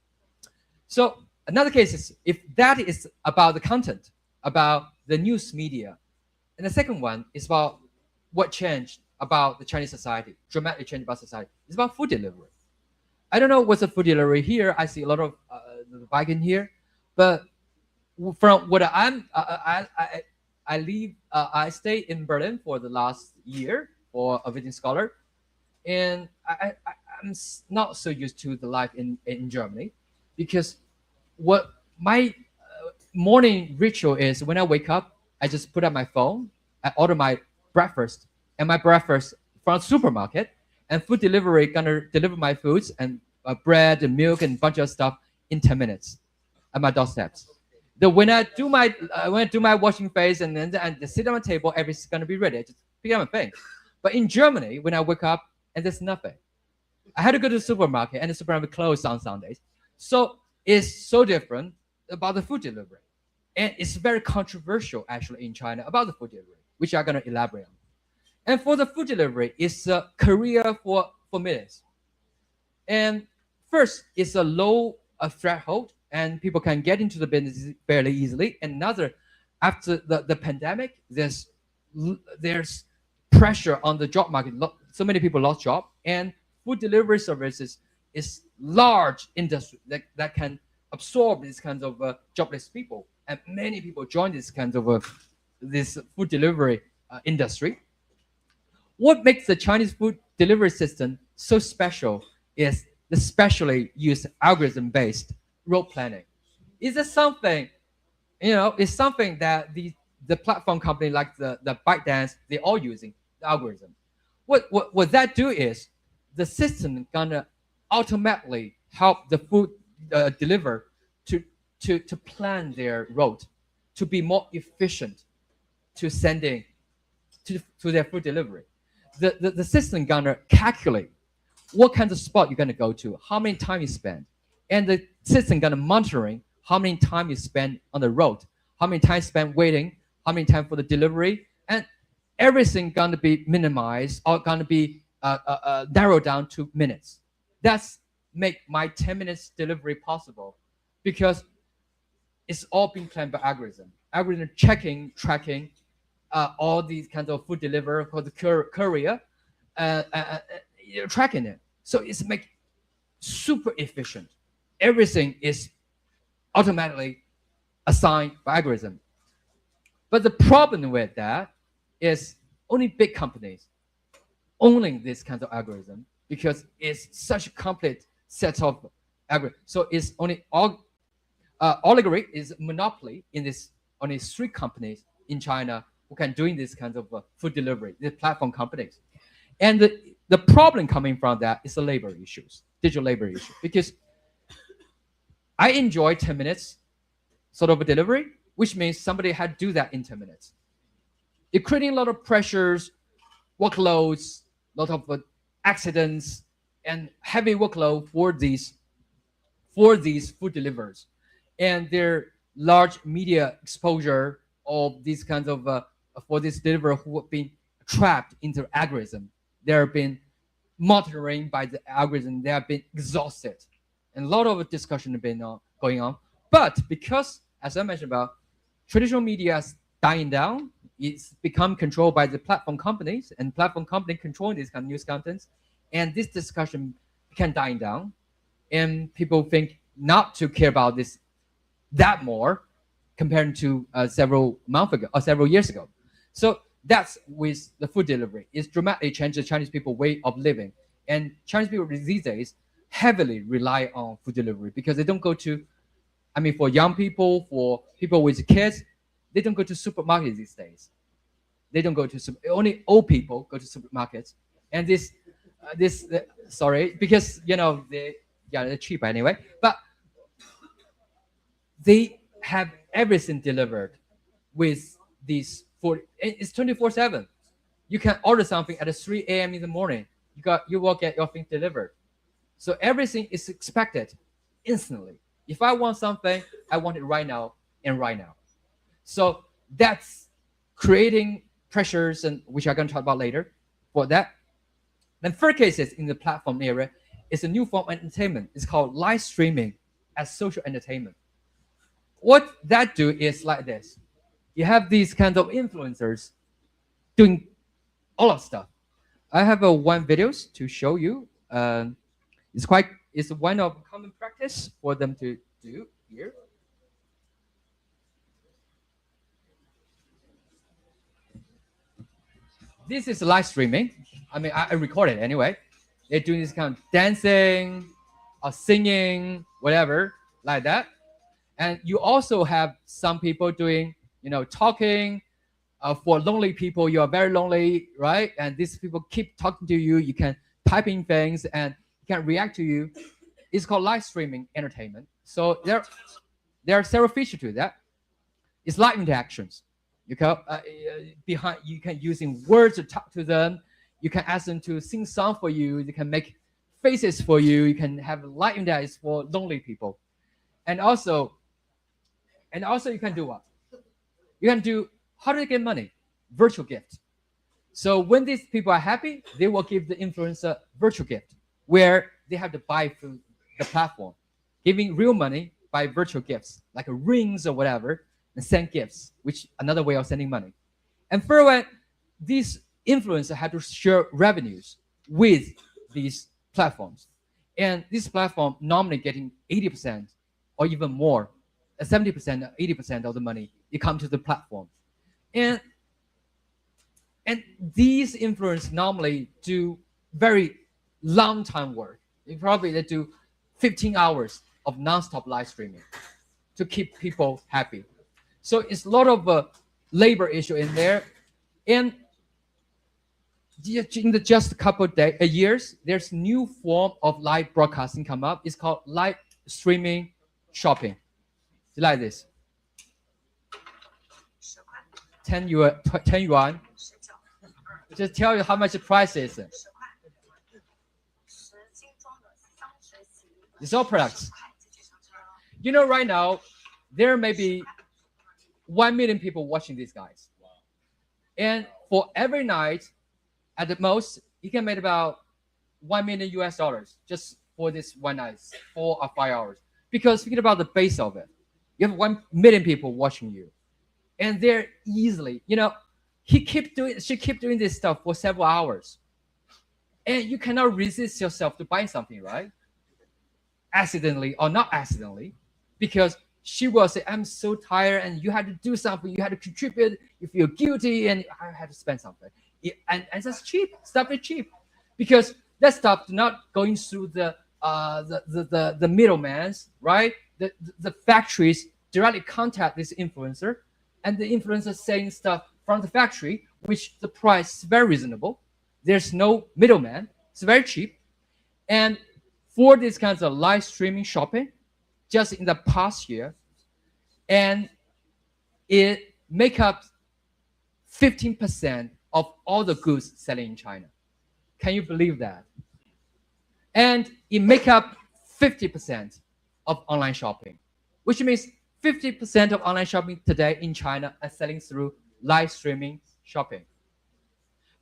So another case is if that is about the content, about the news media, and the second one is about what changed about the Chinese society, dramatically changed about society. It's about food delivery. I don't know what's a food delivery here. I see a lot of the bike in here, but from what I stayed in Berlin for the last year for a visiting scholar, and I'm not so used to the life in Germany, because what my morning ritual is when I wake up, I just put up my phone, I order my breakfast, and my breakfast from supermarket, and food delivery gonna deliver my foods and bread and milk and bunch of stuff in 10 minutes at my doorsteps. When I do my washing face and then sit on the table, everything's gonna be ready. I just pick up my thing. But in Germany, when I wake up and there's nothing, I had to go to the supermarket, and the supermarket closed on Sundays. So it's so different about the food delivery, and it's very controversial actually in China about the food delivery, which I'm gonna elaborate on. And for the food delivery, it's a career for millions. And first, it's a low threshold, and people can get into the business fairly easily. And another, after the pandemic, there's pressure on the job market. So many people lost job, and food delivery services is large industry that can absorb these kinds of jobless people, and many people join this kind of this food delivery industry. What makes the Chinese food delivery system so special is the specially used algorithm-based route planning. Is this something, it's something that the platform company like the ByteDance, they're all using the algorithm. What that do is the system gonna automatically help the food deliver to plan their route to be more efficient to sending to their food delivery. The system gonna calculate what kind of spot you're gonna go to, how many time you spend, and the system gonna monitoring how many time you spend on the road, how many time spent waiting, how many time for the delivery, and everything gonna be minimized or gonna be narrowed down to minutes. That's make my 10 minutes delivery possible, because it's all being planned by algorithm. Algorithm checking, tracking all these kinds of food delivery for the courier, tracking it. So it's make super efficient. Everything is automatically assigned by algorithm. But the problem with that is only big companies owning this kind of algorithm, because it's such a complete set of algorithms. So it's only oligarchy is monopoly in this only 3 companies in China who can doing this kind of food delivery, the platform companies. And the problem coming from that is the labor issues, digital labor issue, because I enjoy 10 minutes sort of a delivery, which means somebody had to do that in 10 minutes. It creating a lot of pressures, workloads, a lot of accidents, and heavy workload for these food delivers, and their large media exposure of these kinds of for this deliverer who have been trapped into algorithm. They have been monitoring by the algorithm. They have been exhausted, and a lot of discussion have been going on. But because, as I mentioned about, traditional media is dying down, it's become controlled by the platform companies, and platform company controlling these kind of news contents, and this discussion can dying down, and people think not to care about this that more compared to several months ago or several years ago. So that's with the food delivery. It's dramatically changed the Chinese people way of living, and Chinese people these days heavily rely on food delivery because they don't go to, for young people, for people with kids, they don't go to supermarkets these days. They don't go to only old people go to supermarkets, and sorry, because they're cheap anyway, but they have everything delivered with these food. It's 24/7. You can order something at 3 a.m. in the morning. You will get your thing delivered. So everything is expected instantly. If I want something, I want it right now and right now. So that's creating pressures, and which I'm going to talk about later for that. Then third case is in the platform area, it's a new form of entertainment. It's called live streaming as social entertainment. What that do is like this. You have these kind of influencers doing all of stuff. I have one videos to show you. It's one of common practice for them to do here. This is live streaming. I mean, I record it anyway. They're doing this kind of dancing or singing, whatever, like that. And you also have some people doing, talking. For lonely people, you are very lonely, right? And these people keep talking to you. You can type in things and you can react to you. It's called live streaming entertainment. So there are several features to that. It's live interactions. You can using words to talk to them. You can ask them to sing song for you. You can make faces for you. You can have live interactions for lonely people. And also you can do what? You can do how do they get money? Virtual gift. So when these people are happy, they will give the influencer virtual gift where they have to buy through the platform, giving real money by virtual gifts like rings or whatever, and send gifts, which another way of sending money. And further, these influencers have to share revenues with these platforms. And this platform normally getting 80% or even more, 70% or 80% of the money, it comes to the platform. And these influencers normally do very long time work. They do 15 hours of non-stop live streaming to keep people happy. So it's a lot of labor issue in there. And in just a couple of years, there's new form of live broadcasting come up. It's called live streaming shopping. It's like this. 10 yuan. Just tell you how much the price is. It's all products. Right now, there may be 1 million people watching these guys. And for every night, at the most, you can make about $1 million just for this one night, 4 or 5 hours. Because think about the base of it. You have 1 million people watching you. And they're easily, she keep doing this stuff for several hours. And you cannot resist yourself to buy something, right? Accidentally or not accidentally. Because she will say, I'm so tired and you had to do something, you had to contribute, you feel guilty and I had to spend something. And that's cheap. Stuff is cheap. Because that stuff not going through the middlemen, right? The factories directly contact this influencer, and the influencer saying stuff from the factory, which the price is very reasonable. There's no middleman. It's very cheap. And for these kinds of live streaming shopping, just in the past year, and it make up 15% of all the goods selling in China. Can you believe that? And it make up 50% of online shopping, which means 50% of online shopping today in China are selling through live streaming shopping.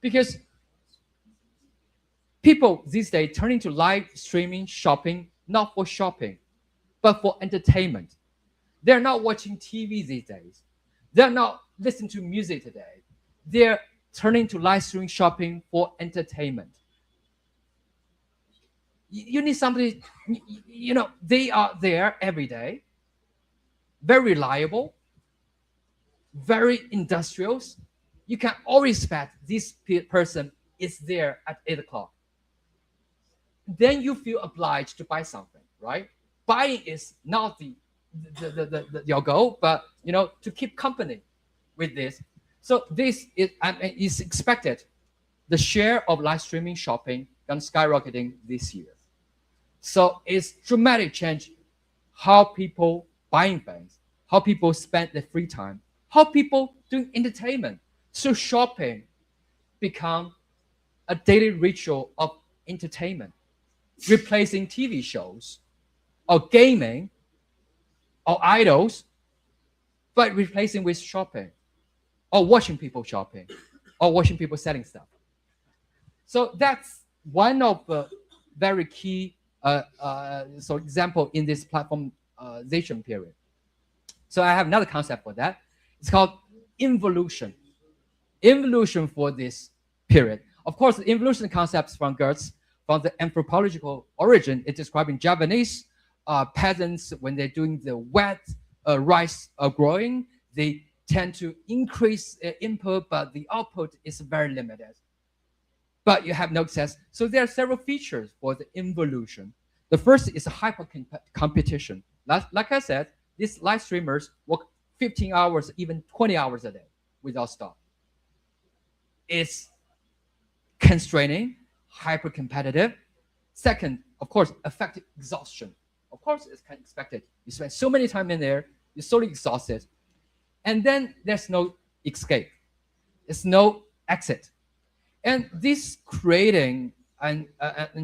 Because people these days turning to live streaming shopping, not for shopping, but for entertainment. They're not watching TV these days. They're not listening to music today. They're turning to live streaming shopping for entertainment. You need somebody, they are there every day, very reliable, very industrial. You can always expect this person is there at 8 o'clock. Then you feel obliged to buy something, right? Buying is not your goal, but to keep company with this. So this is expected. The share of live streaming shopping going skyrocketing this year. So it's dramatic change how people buying things, how people spend their free time, how people doing entertainment. So shopping become a daily ritual of entertainment, replacing TV shows or gaming or idols, but replacing with shopping or watching people shopping. or watching people selling stuff. So that's one of the very key example in this platformization period. So I have another concept for that. It's called involution. Involution for this period. Of course, the involution concepts from Gertz, from the anthropological origin, it's describing Japanese peasants when they're doing the wet rice growing, they tend to increase input, but the output is very limited. But you have no access. So there are several features for the involution. The first is hyper competition. Like I said, these live streamers work 15 hours, even 20 hours a day without stop. It's constraining, hyper competitive. Second, of course, affective exhaustion. Of course, it's kind of expected. You spend so many time in there, you're solely exhausted. And then there's no escape. There's no exit. And this creating an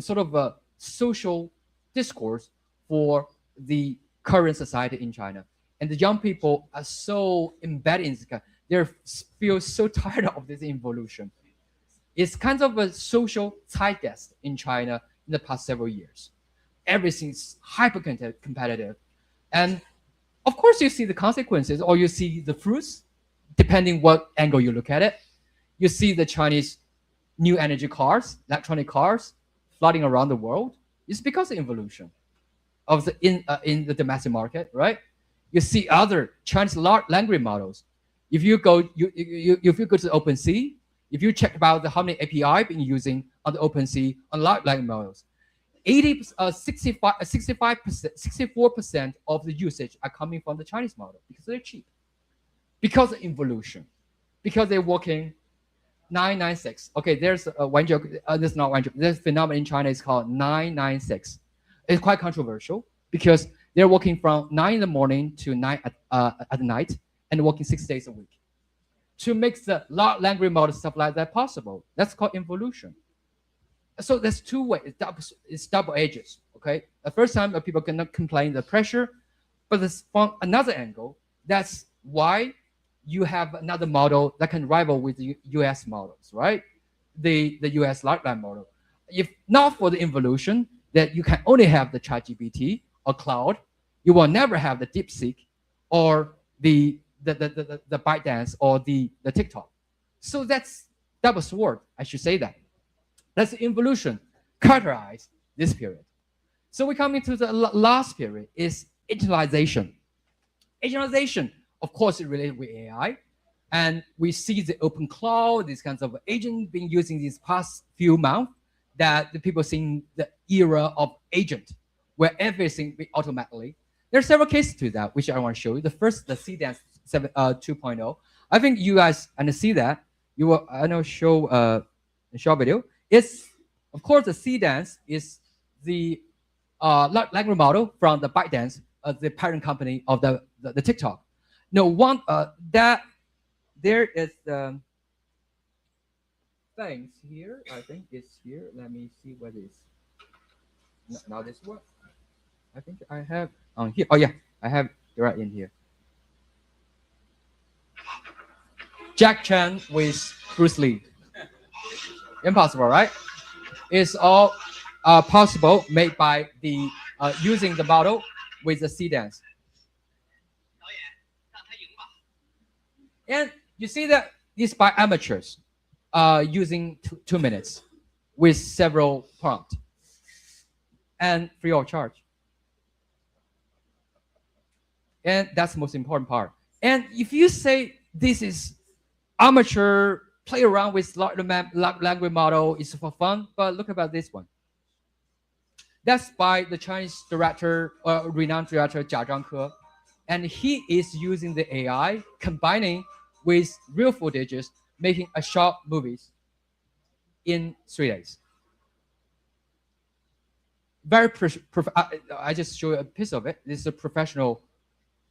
sort of a social discourse for the current society in China. And the young people are so embedded in this. They feel so tired of this involution. It's kind of a social zeitgeist in China in the past several years. Everything's hyper competitive. And of course, you see the consequences or you see the fruits, depending what angle you look at it. You see the Chinese new energy cars, electronic cars, flooding around the world. It's because of involution of the in the domestic market, right? You see other Chinese large language models. If you go to the OpenSea, if you check about how many API being using on the OpenSea on large language models, 64% of the usage are coming from the Chinese model because they're cheap, because of involution, because they're working 996. Okay, there's one joke. This is not one joke. This phenomenon in China is called 996. It's quite controversial because they're working from 9 in the morning to 9 at night and working 6 days a week to make the large language model stuff like that possible. That's called involution. So there's two ways. It's double edges. Okay, the first time people cannot complain the pressure, but from another angle, that's why you have another model that can rival with the US models, right? The US large language model. If not for the involution, that you can only have the ChatGPT or cloud, you will never have the DeepSeek or the ByteDance or the TikTok. So that's double sword, I should say that. That's the involution characterize this period. So we come into the last period is agentization. Agentization, of course, is related with AI. And we see the open cloud, these kinds of agents being used in these past few months, that the people seeing the era of agent, where everything be automatically. There are several cases to that, which I want to show you. The first, the CDance 2.0. I think you guys see that. You will, I know, show a short video. It's, of course, the CDance is the language model from the ByteDance, the parent company of the TikTok. No one that there is the things here. I think it's here. Let me see what it is. Now this one. I think I have on here. Oh yeah, I have it right in here. Jack Chan with Bruce Lee. Impossible, right? It's all possible made by the using the model with the CDance. And you see that it's by amateurs using 2 minutes with several prompts and free of charge. And that's the most important part. And if you say this is amateur, play around with language model, it's for fun, but look about this one. That's by the Chinese director, renowned director Jia Zhangke. And he is using the AI, combining with real footages, making a short movies in 3 days. Very I just show you a piece of it. This is a professional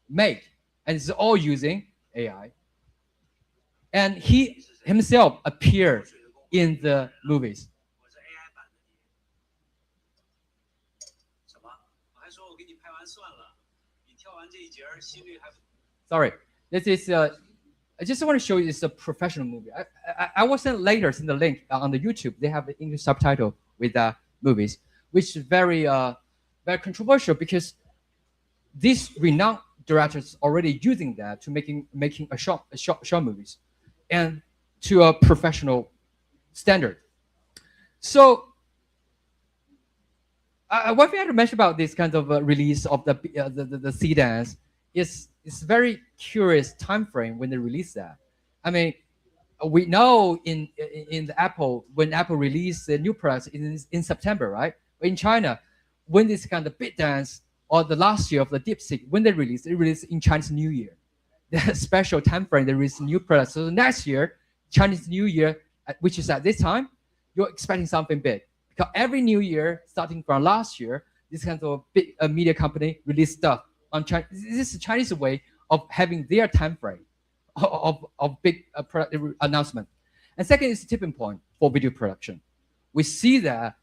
made, and it's all using AI. And he himself appeared in the movies. Sorry, this is I just want to show you it's a professional movie. I will send later in the link on the YouTube. They have the English subtitle with movies, which is very very controversial because these renowned directors already using that to making a short movies, and to a professional standard. So one thing I have to mention about this kind of release of the sedans is it's very curious time frame when they release that. I mean, we know in the Apple, when Apple released the new products in September, right? In China, when this kind of bit dance or the last year of the DeepSeek, when they released in Chinese New Year. The special time frame they release new products. So the next year, Chinese New Year, which is at this time, you're expecting something big. Because every New Year, starting from last year, this kind of big media company release stuff on China. This is a Chinese way of having their time frame of big product announcement. And second is the tipping point for video production. We see that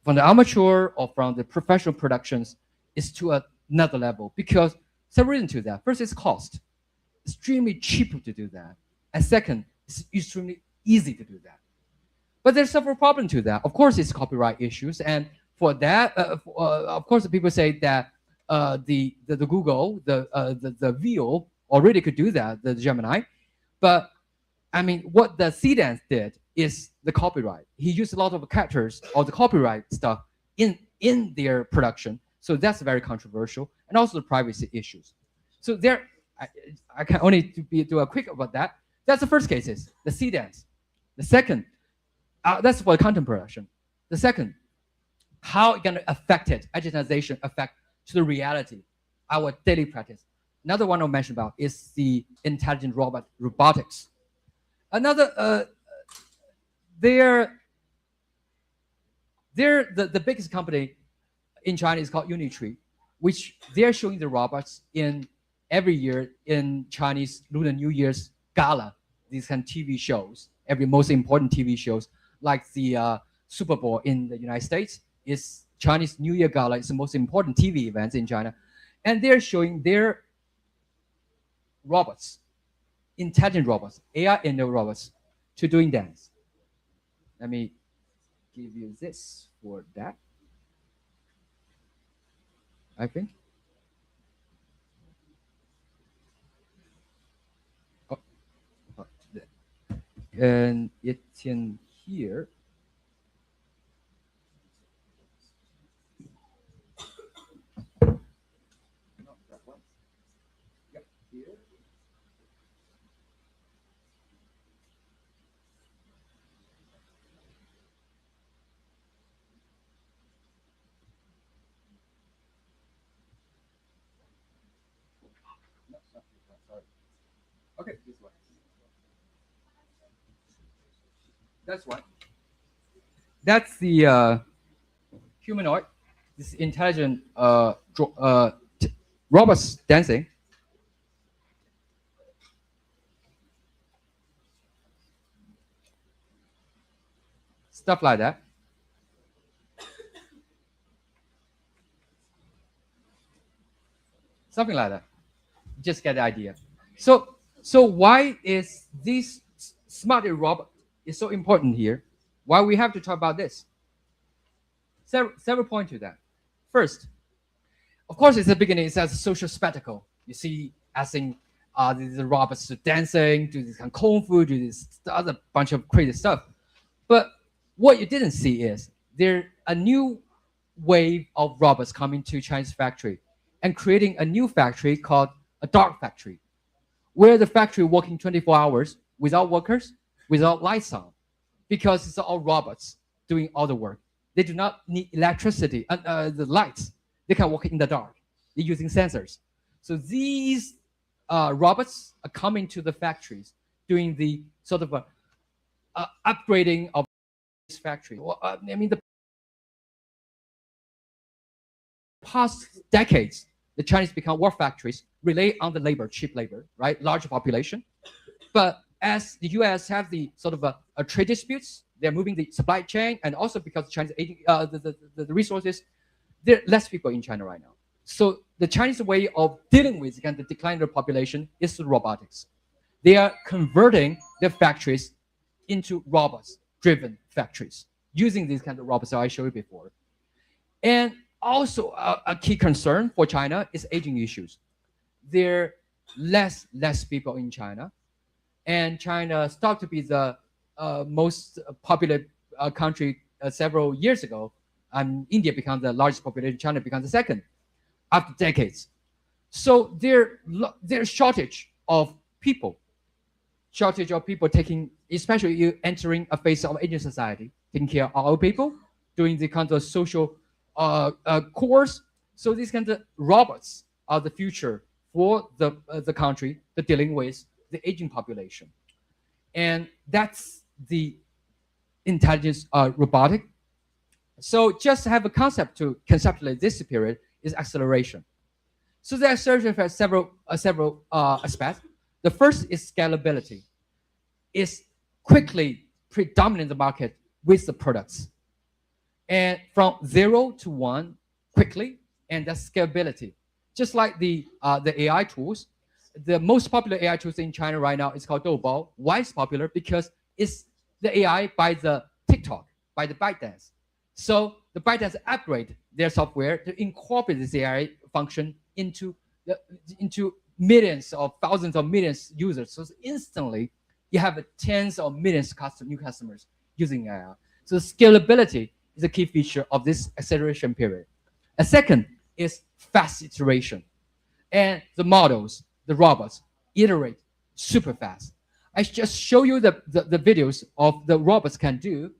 from the amateur or from the professional productions is to another level because several reasons to that. First is cost. Extremely cheap to do that. And second, it's extremely easy to do that. But there's several problems to that. Of course, it's copyright issues. And for that, of course, people say that the Google, the Veo already could do that, the Gemini. But I mean, what the Sedans did is the copyright. He used a lot of characters or the copyright stuff in their production. So that's very controversial. And also the privacy issues. So there, I can only do a quick about that. That's the first cases, the Sedans. The second, that's for content production. The second, how it going to affect it, digitization affect to the reality, our daily practice. Another one I'll mention about is the intelligent robotics. Another, they're the biggest company in China is called Unitree, which they're showing the robots in every year in Chinese Lunar New Year's gala, these kind of TV shows, every most important TV shows, like the Super Bowl in the United States is Chinese New Year gala. It's the most important TV event in China. And they're showing their robots, intelligent robots, AI-enabled robots, to doing dance. Let me give you this for that, I think. And it's in here. Okay, this one. That's one. That's the humanoid, this intelligent robots dancing. Stuff like that. Something like that. Just get the idea. So why is this smart robot is so important here? Why we have to talk about this? Several points to that. First, of course, it's the beginning. It's a social spectacle. You see, asking these robots to dancing, do this kind of kung fu, do this other bunch of crazy stuff. But what you didn't see is there a new wave of robots coming to Chinese factory and creating a new factory called a dark factory, where the factory working 24 hours without workers, without lights on, because it's all robots doing all the work. They do not need electricity, the lights. They can work in the dark. They're using sensors. So these robots are coming to the factories, doing the sort of upgrading of this factory. Well, I mean, the past decades, the Chinese become war factories, rely on the labor, cheap labor, right? Large population. But as the US have the sort of a trade disputes, they're moving the supply chain, and also because China's the resources, there are less people in China right now. So the Chinese way of dealing with the decline of the population is through robotics. they are converting their factories into robots-driven factories using these kinds of robots that I showed you before. And also a key concern for China is aging issues. There are less people in China, and China started to be the most popular country several years ago. India becomes the largest population, China becomes the second after decades. So there's shortage of people taking, especially you entering a phase of aging society, taking care of old people, doing the kinds of social course. So these kinds of robots are the future for the country that dealing with the aging population. And that's the intelligence robotic. So just to have a concept to conceptualize this period is acceleration. So the acceleration has several aspects. The first is scalability. It's quickly predominant in the market with the products. And from 0 to 1 quickly, and that's scalability. Just like the AI tools, the most popular AI tools in China right now is called Doubao. Why it's popular? Because it's the AI by the TikTok, by the ByteDance. So the ByteDance upgrade their software to incorporate this AI function into millions or thousands of millions users. So instantly, you have tens of millions of new customers using AI. So scalability is a key feature of this acceleration period. A second is fast iteration. And the models, the robots, iterate super fast. I just show you the videos of the robots can do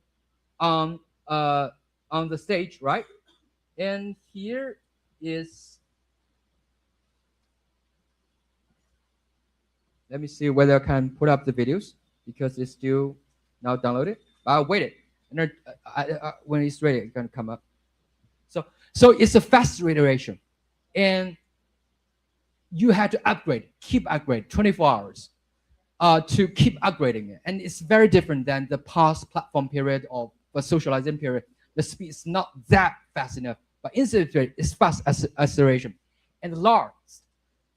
on the stage, right? And here is, let me see whether I can put up the videos because it's still now downloaded. I'll wait it. And then, when it's ready, it's going to come up. So it's a fast iteration. And you had to keep upgrade 24 hours to keep upgrading it. And it's very different than the past platform period or the socializing period. The speed is not that fast enough, but instantly it's fast acceleration. And the last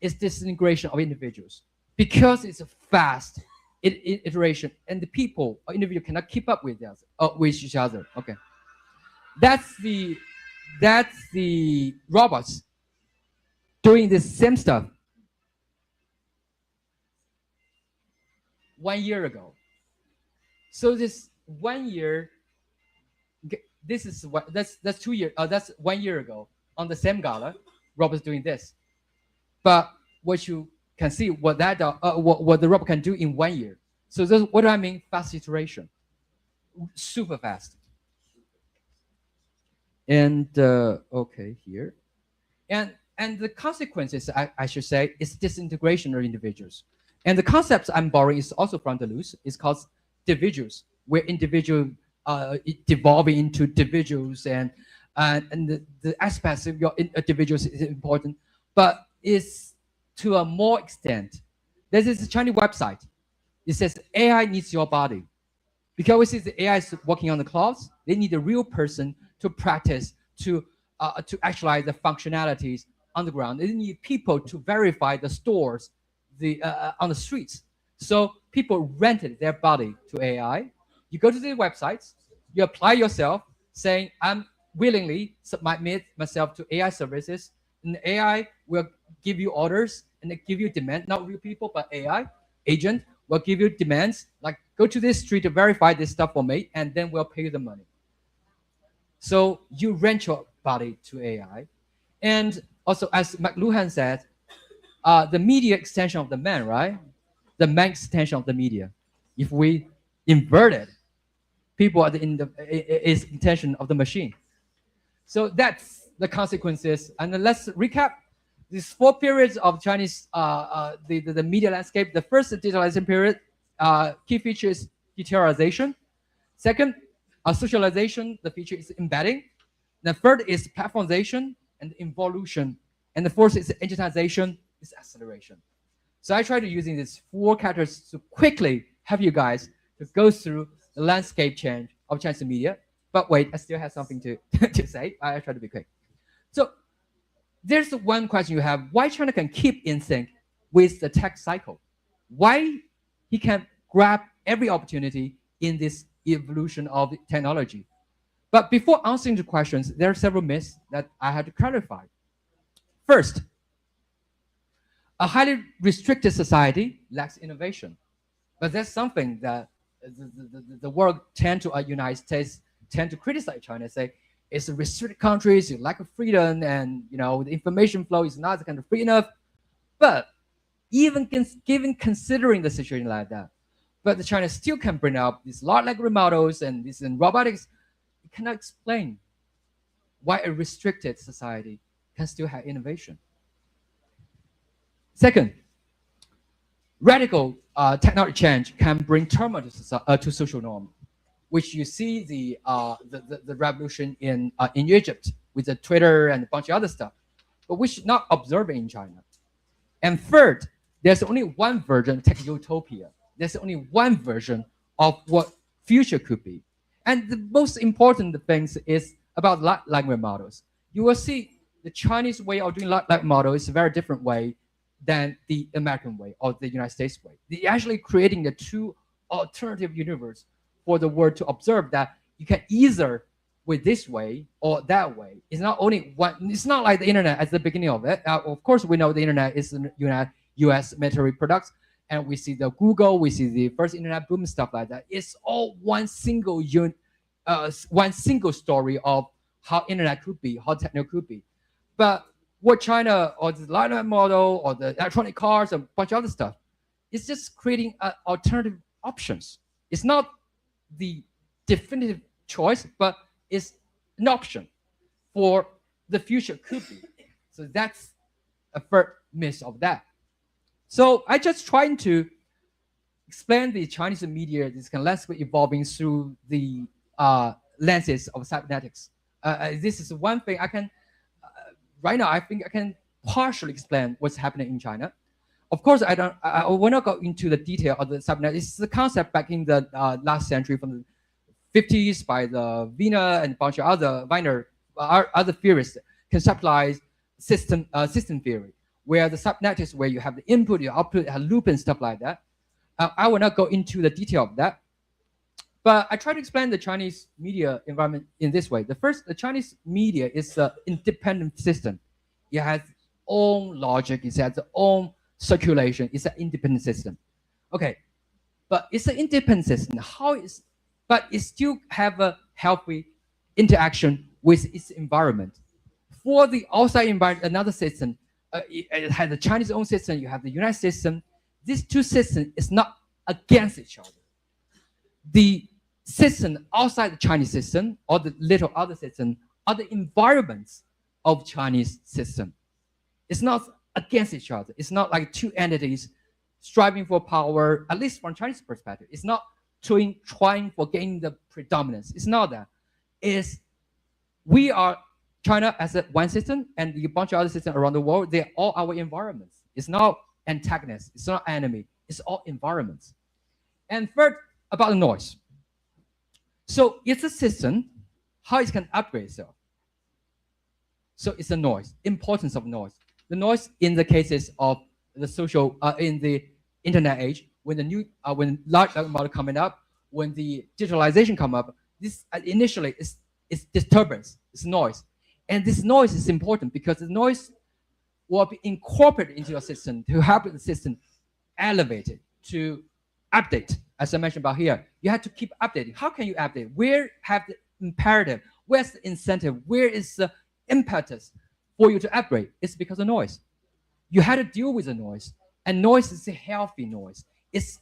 is disintegration of individuals. Because it's a fast iteration and the people or individual cannot keep up with each other. Okay. That's the robots doing the same stuff 1 year ago. So this 1 year, that's 2 years. That's 1 year ago on the same gala, robots doing this. But what you can see what the robot can do in 1 year. So what do I mean? Fast iteration, super fast. And okay, here, and the consequences I should say is disintegration of individuals. And the concepts I'm borrowing is also from Deleuze. It's called dividuals, where individual devolving into individuals, and the aspects of your individuals is important, but it's to a more extent. This is a Chinese website. It says AI needs your body. Because we see the AI is working on the clouds, they need a real person to practice, to actualize the functionalities on the ground. They need people to verify the stores on the streets. So people rented their body to AI. You go to the websites, you apply yourself, saying, I'm willingly submit myself to AI services, and AI will give you orders and they give you demand, not real people, but AI agent will give you demands, like go to this street to verify this stuff for me, and then we'll pay you the money. So you rent your body to AI. And also, as McLuhan said, the media extension of the man, right? The man extension of the media. If we invert it, people are is intention of the machine. So that's the consequences. And then let's recap these 4 periods of Chinese the media landscape. The first digitalization period, key feature is deteriorization. Second, socialization, the feature is embedding. The third is platformization and involution. And the fourth is digitization, is acceleration. So I try to using these 4 characters to quickly help you guys to go through the landscape change of Chinese media. But wait, I still have something to say. I try to be quick. So there's one question you have: why China can keep in sync with the tech cycle? Why he can grab every opportunity in this evolution of technology. But before answering the questions, there are several myths that I had to clarify. First, a highly restricted society lacks innovation. But that's something that the world United States tend to criticize China, say it's a restricted country, it's a lack of freedom, and the information flow is not kind of free enough. But even considering the situation like that, but China still can bring up these large language models and this in robotics. It cannot explain why a restricted society can still have innovation. Second, radical technology change can bring turmoil to social norm, which you see the revolution in Egypt with the Twitter and a bunch of other stuff, but we should not observe it in China. And third, there's only one version of tech utopia. There's only one version of what future could be. And the most important things is about language models. You will see the Chinese way of doing language model is a very different way than the American way or the United States way. They're actually creating the two alternative universe for the world to observe that you can either with this way or that way. It's not only one. It's not like the internet at the beginning of it. Of course, we know the internet is the U.S. military products, and we see the Google, we see the first internet boom, stuff like that. It's all one single story of how internet could be, how techno could be. But what China or the language model or the electronic cars and a bunch of other stuff, it's just creating alternative options. It's not the definitive choice, but it's an option for the future could be. So that's a third myth of that. So I just trying to explain the Chinese media, this kind of landscape evolving through the lenses of cybernetics. This is one thing I can, right now, I think I can partially explain what's happening in China. Of course, I will not go into the detail of the cybernetics. It's the concept back in the last century from the 50s by the Wiener and a bunch of other theorists conceptualized system theory, where the cybernetics, where you have the input, your output, a loop and stuff like that. I will not go into the detail of that, but I try to explain the Chinese media environment in this way. The Chinese media is an independent system. It has its own logic. It has its own circulation. It's an independent system. Okay, but it's an independent system. But it still have a healthy interaction with its environment. For the outside environment, another system, it has the Chinese own system, you have the United system. These two systems is not against each other. The system outside the Chinese system or the little other system are the environments of Chinese system. It's not against each other. It's not like two entities striving for power, at least from Chinese perspective. It's not trying for gaining the predominance. It's not that. It's we are China as one system and a bunch of other systems around the world. They're all our environments. It's not antagonists. It's not enemy. It's all environments. And third, about the noise. So it's a system, how it can upgrade itself. So it's the noise, importance of noise. The noise in the cases of the social, in the internet age, when the new, when large language model coming up, when the digitalization come up, this initially is disturbance, it's noise. And this noise is important because the noise will be incorporated into your system to help the system elevate it, to update. As I mentioned about here, you have to keep updating. How can you update? Where have the imperative? Where's the incentive? Where is the impetus for you to upgrade? It's because of noise. You had to deal with the noise, and noise is a healthy noise. It's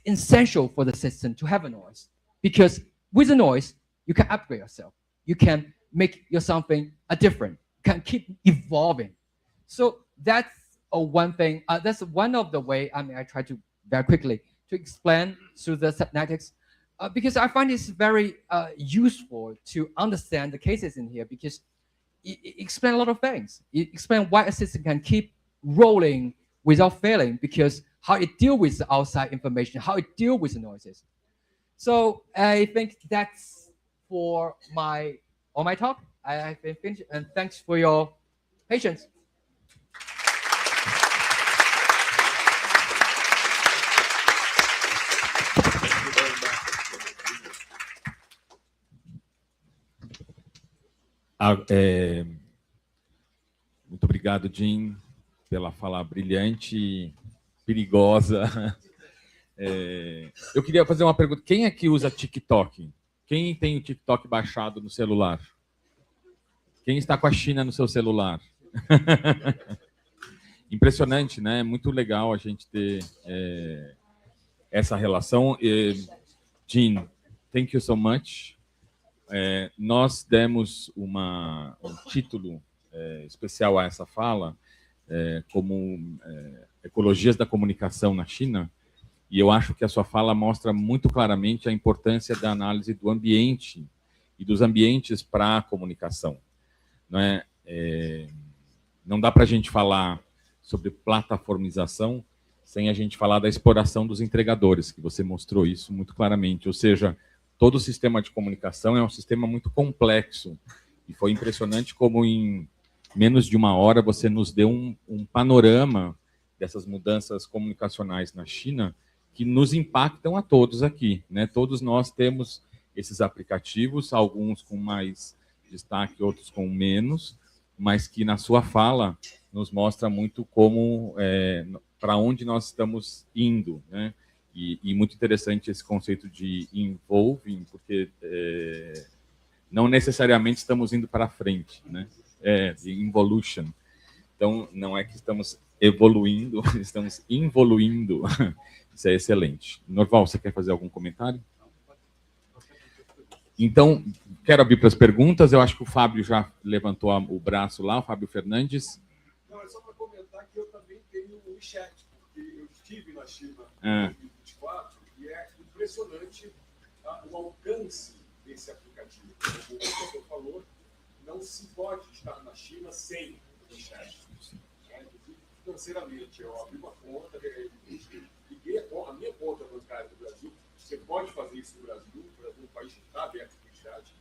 essential for the system to have a noise because with the noise, you can upgrade yourself. You can make your something different. You can keep evolving. So that's one thing. That's one of the way. I try to very quickly to explain through the cybernetics because I find it's very useful to understand the cases in here because it explains a lot of things. It explains why a system can keep rolling without failing because how it deals with the outside information, how it deals with the noises. So I think that's for all my talk. I've been finished, and thanks for your patience. Muito obrigado, Jim, pela fala brilhante e perigosa. Eu queria fazer uma pergunta. Quem aqui usa TikTok? Quem tem o TikTok baixado no celular? Quem está com a China no seu celular? Impressionante, né? Muito legal a gente ter essa relação. Jean, thank you so much. Nós demos um título especial a essa fala, como Ecologias da Comunicação na China, e eu acho que a sua fala mostra muito claramente a importância da análise do ambiente e dos ambientes para a comunicação. Não dá para a gente falar sobre plataformização sem a gente falar da exploração dos entregadores, que você mostrou isso muito claramente. Ou seja, todo o sistema de comunicação é um sistema muito complexo. E foi impressionante como em menos de uma hora você nos deu um panorama dessas mudanças comunicacionais na China que nos impactam a todos aqui, né? Todos nós temos esses aplicativos, alguns com mais destaque, outros com menos, mas que na sua fala nos mostra muito como para onde nós estamos indo, né? E muito interessante esse conceito de involving, porque não necessariamente estamos indo para frente, né? De involution. Então, não é que estamos evoluindo, estamos involuindo. Isso é excelente. Norval, você quer fazer algum comentário? Então, quero abrir para as perguntas. Eu acho que o Fábio já levantou o braço lá, o Fábio Fernandes. Não, é só para comentar que eu também tenho o WeChat, porque eu estive na China em 2024 e é impressionante o alcance desse aplicativo. Como o professor falou, não se pode estar na China sem o WeChat. Financeiramente, eu abri uma conta, liguei a minha conta bancária do Brasil. Você pode fazer isso no Brasil, o Brasil é um país que está aberto para o WeChat,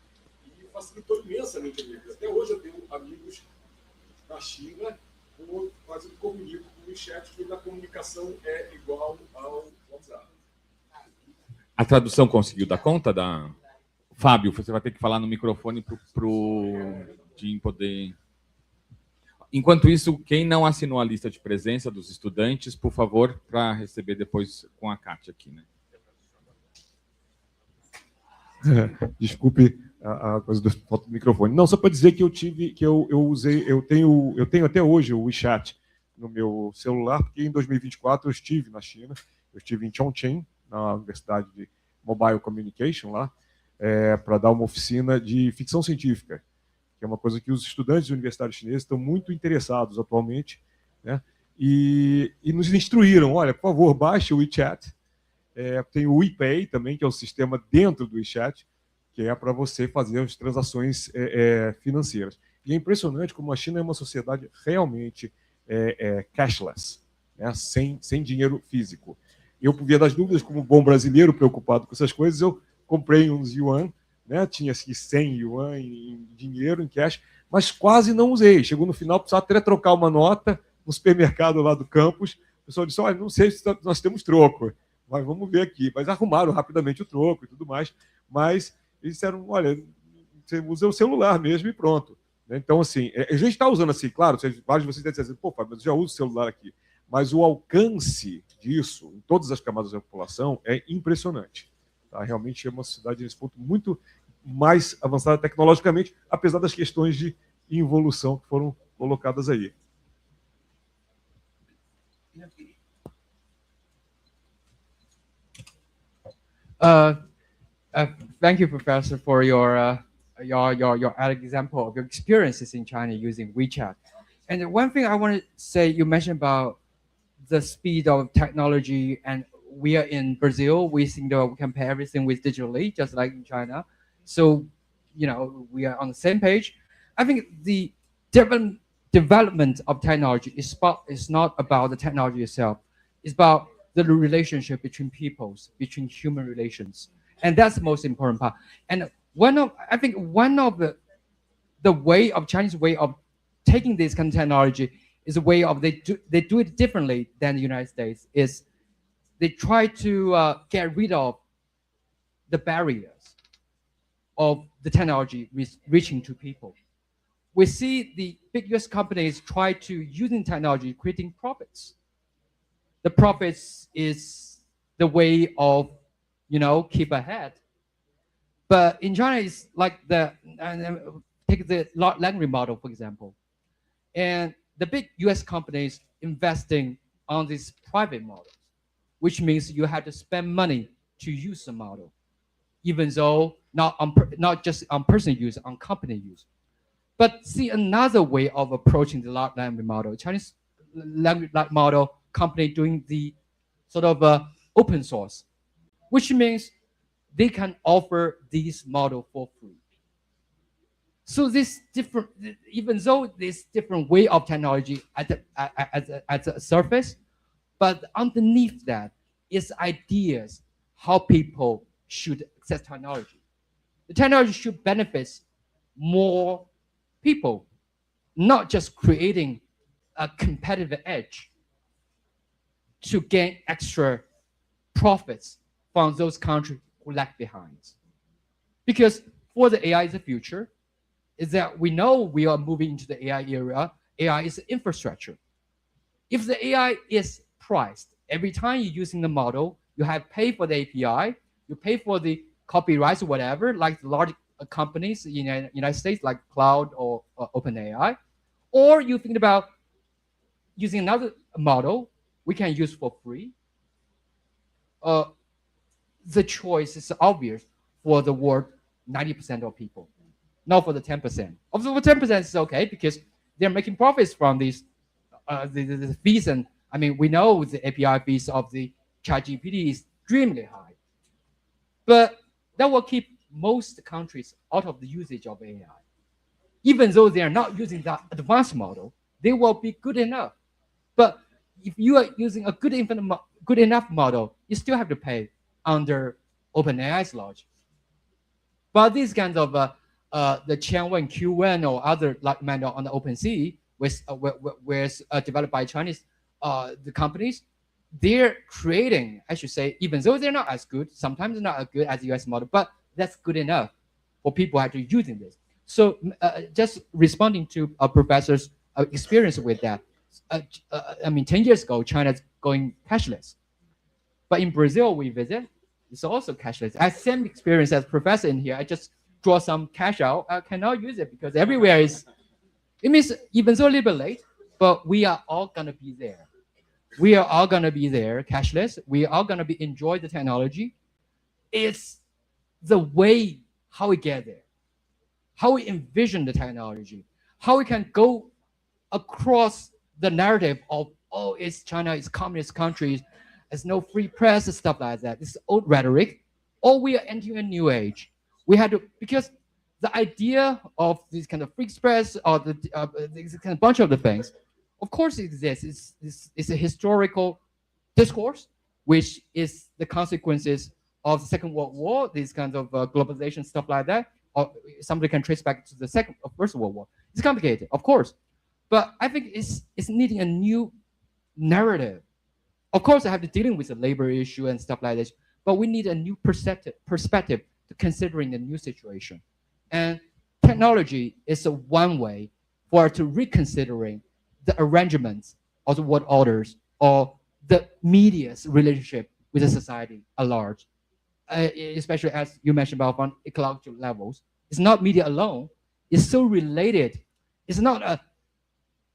e facilitou imensamente a minha vida. Até hoje eu tenho amigos na China, quase que comunico com o WeChat, porque a comunicação é igual ao WhatsApp. A tradução conseguiu dar conta da... Fábio, você vai ter que falar no microfone para o Jim poder... Enquanto isso, quem não assinou a lista de presença dos estudantes, por favor, para receber depois com a Kátia aqui, né? Desculpe a coisa do falta do microfone. Não, só para dizer que eu tenho até hoje o WeChat no meu celular, porque em 2024 eu estive na China, eu estive em Chongqing, na Universidade de Mobile Communication lá, para dar uma oficina de ficção científica, que é uma coisa que os estudantes universitários chineses estão muito interessados atualmente, né? E nos instruíram, olha, por favor, baixe o WeChat. Tem o WePay também, que é um sistema dentro do WeChat, que é para você fazer as transações financeiras. E é impressionante como a China é uma sociedade realmente cashless, né? sem dinheiro físico. Eu, por via das dúvidas, como bom brasileiro preocupado com essas coisas, eu comprei uns yuan, né? Tinha assim, 100 yuan em dinheiro, em cash, mas quase não usei. Chegou no final, precisava até trocar uma nota no supermercado lá do campus. O pessoal disse, olha, não sei se nós temos troco, mas vamos ver aqui. Mas arrumaram rapidamente o troco e tudo mais. Mas eles disseram, olha, você usa o celular mesmo e pronto. Então, assim, a gente está usando assim, claro, vários de vocês devem dizer, pô, Fábio, mas eu já uso o celular aqui. Mas o alcance disso, em todas as camadas da população, é impressionante. Tá? Realmente é uma sociedade, nesse ponto, muito mais avançada tecnologicamente, apesar das questões de involução que foram colocadas aí. Thank you, Professor, for your example of your experiences in China using WeChat. And one thing I want to say, you mentioned about the speed of technology, and we are in Brazil. We think that we can pay everything with digitally, just like in China. So, you know, we are on the same page. I think the development of technology is not about the technology itself. It's about the relationship between peoples, between human relations. And that's the most important part. And one of the way of Chinese way of taking this kind of technology is a way of they do it differently than the United States. Is they try to get rid of the barriers of the technology reaching to people. we see the big US companies try to using technology, creating profits. The profits is the way of, keep ahead. But in China, it's like take the large language model, for example. And the big US companies investing on these private models, which means you have to spend money to use the model, even though not just on person use, on company use. But see another way of approaching the large language model. Chinese language model company doing the sort of open source, which means they can offer this model for free. So this different, even though this different way of technology at the surface, but underneath that is ideas how people should access technology. The technology should benefit more people, not just creating a competitive edge to gain extra profits from those countries who lag behind. Because for the AI is the future, is that we know we are moving into the AI era. AI is infrastructure. If the AI is priced, every time you're using the model, you have pay for the API, you pay for the copyrights or whatever, like the large companies in the United States, like Cloud or OpenAI, or you think about using another model we can use for free. The choice is obvious for the world 90% of people, not for the 10%. Also, for 10% is okay because they're making profits from these the fees, and I mean we know the API fees of the ChatGPT is extremely high, but that will keep most countries out of the usage of AI. Even though they are not using that advanced model, they will be good enough. But if you are using a good enough model, you still have to pay under OpenAI's logic. But these kinds of the Qianwen, Qwen, or other like model on the OpenSea, with developed by Chinese the companies, they're creating, I should say, even though they're not as good, sometimes not as good as the US model, but that's good enough for people actually using this. So just responding to a professor's experience with that, I mean, 10 years ago, China's going cashless. But in Brazil, we visit, it's also cashless. I have same experience as professor in here. I just draw some cash out. I cannot use it because everywhere is, it means even though a little bit late, but we are all going to be there. We are all going to be there, cashless. We are all going to be enjoy the technology. It's the way how we get there, how we envision the technology, how we can go across the narrative of, oh, it's China, it's communist countries, there's no free press and stuff like that. It's old rhetoric. Or we are entering a new age. We had to, because the idea of this kind of free press or this kind of bunch of the things, of course it exists. It's a historical discourse, which is the consequences of the Second World War, these kinds of globalization, stuff like that. Or somebody can trace back to the First World War. It's complicated, of course. But I think it's needing a new narrative. Of course, I have to dealing with the labor issue and stuff like this, but we need a new perspective to considering the new situation. And technology is a one way for us to reconsidering the arrangements of the world orders or the media's relationship with the society at large, especially as you mentioned about on ecological levels. It's not media alone. It's so related. It's not a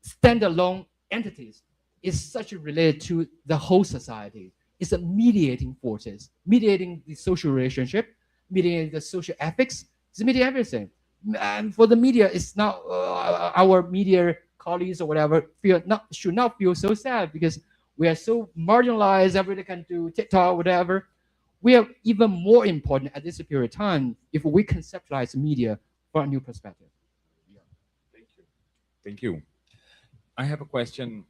standalone entities. It's such related to the whole society. It's a mediating forces, mediating the social relationship, mediating the social ethics. It's mediating everything. And for the media, it's not our media colleagues or whatever should not feel so sad because we are so marginalized. Everybody can do TikTok, whatever. We are even more important at this period of time if we conceptualize media from a new perspective. Yeah. Thank you. Thank you. I have a question,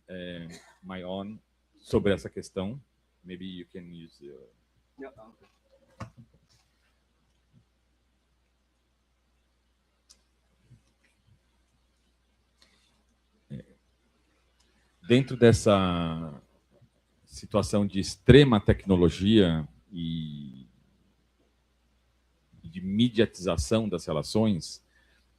my own, sobre essa questão. Maybe you can use the... Yeah. Dentro dessa situação de extrema tecnologia e de mediatização das relações,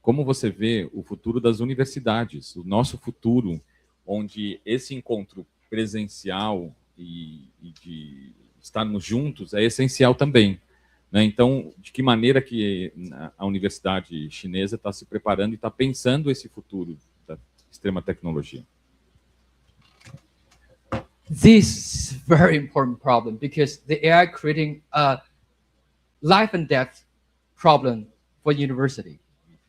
como você vê o futuro das universidades, o nosso futuro, onde esse encontro presencial e de estarmos juntos é essencial também, né? Então, de que maneira que a universidade chinesa está se preparando e está pensando esse futuro da extrema tecnologia? This is a very important problem because the AI creating a life and death problem for university,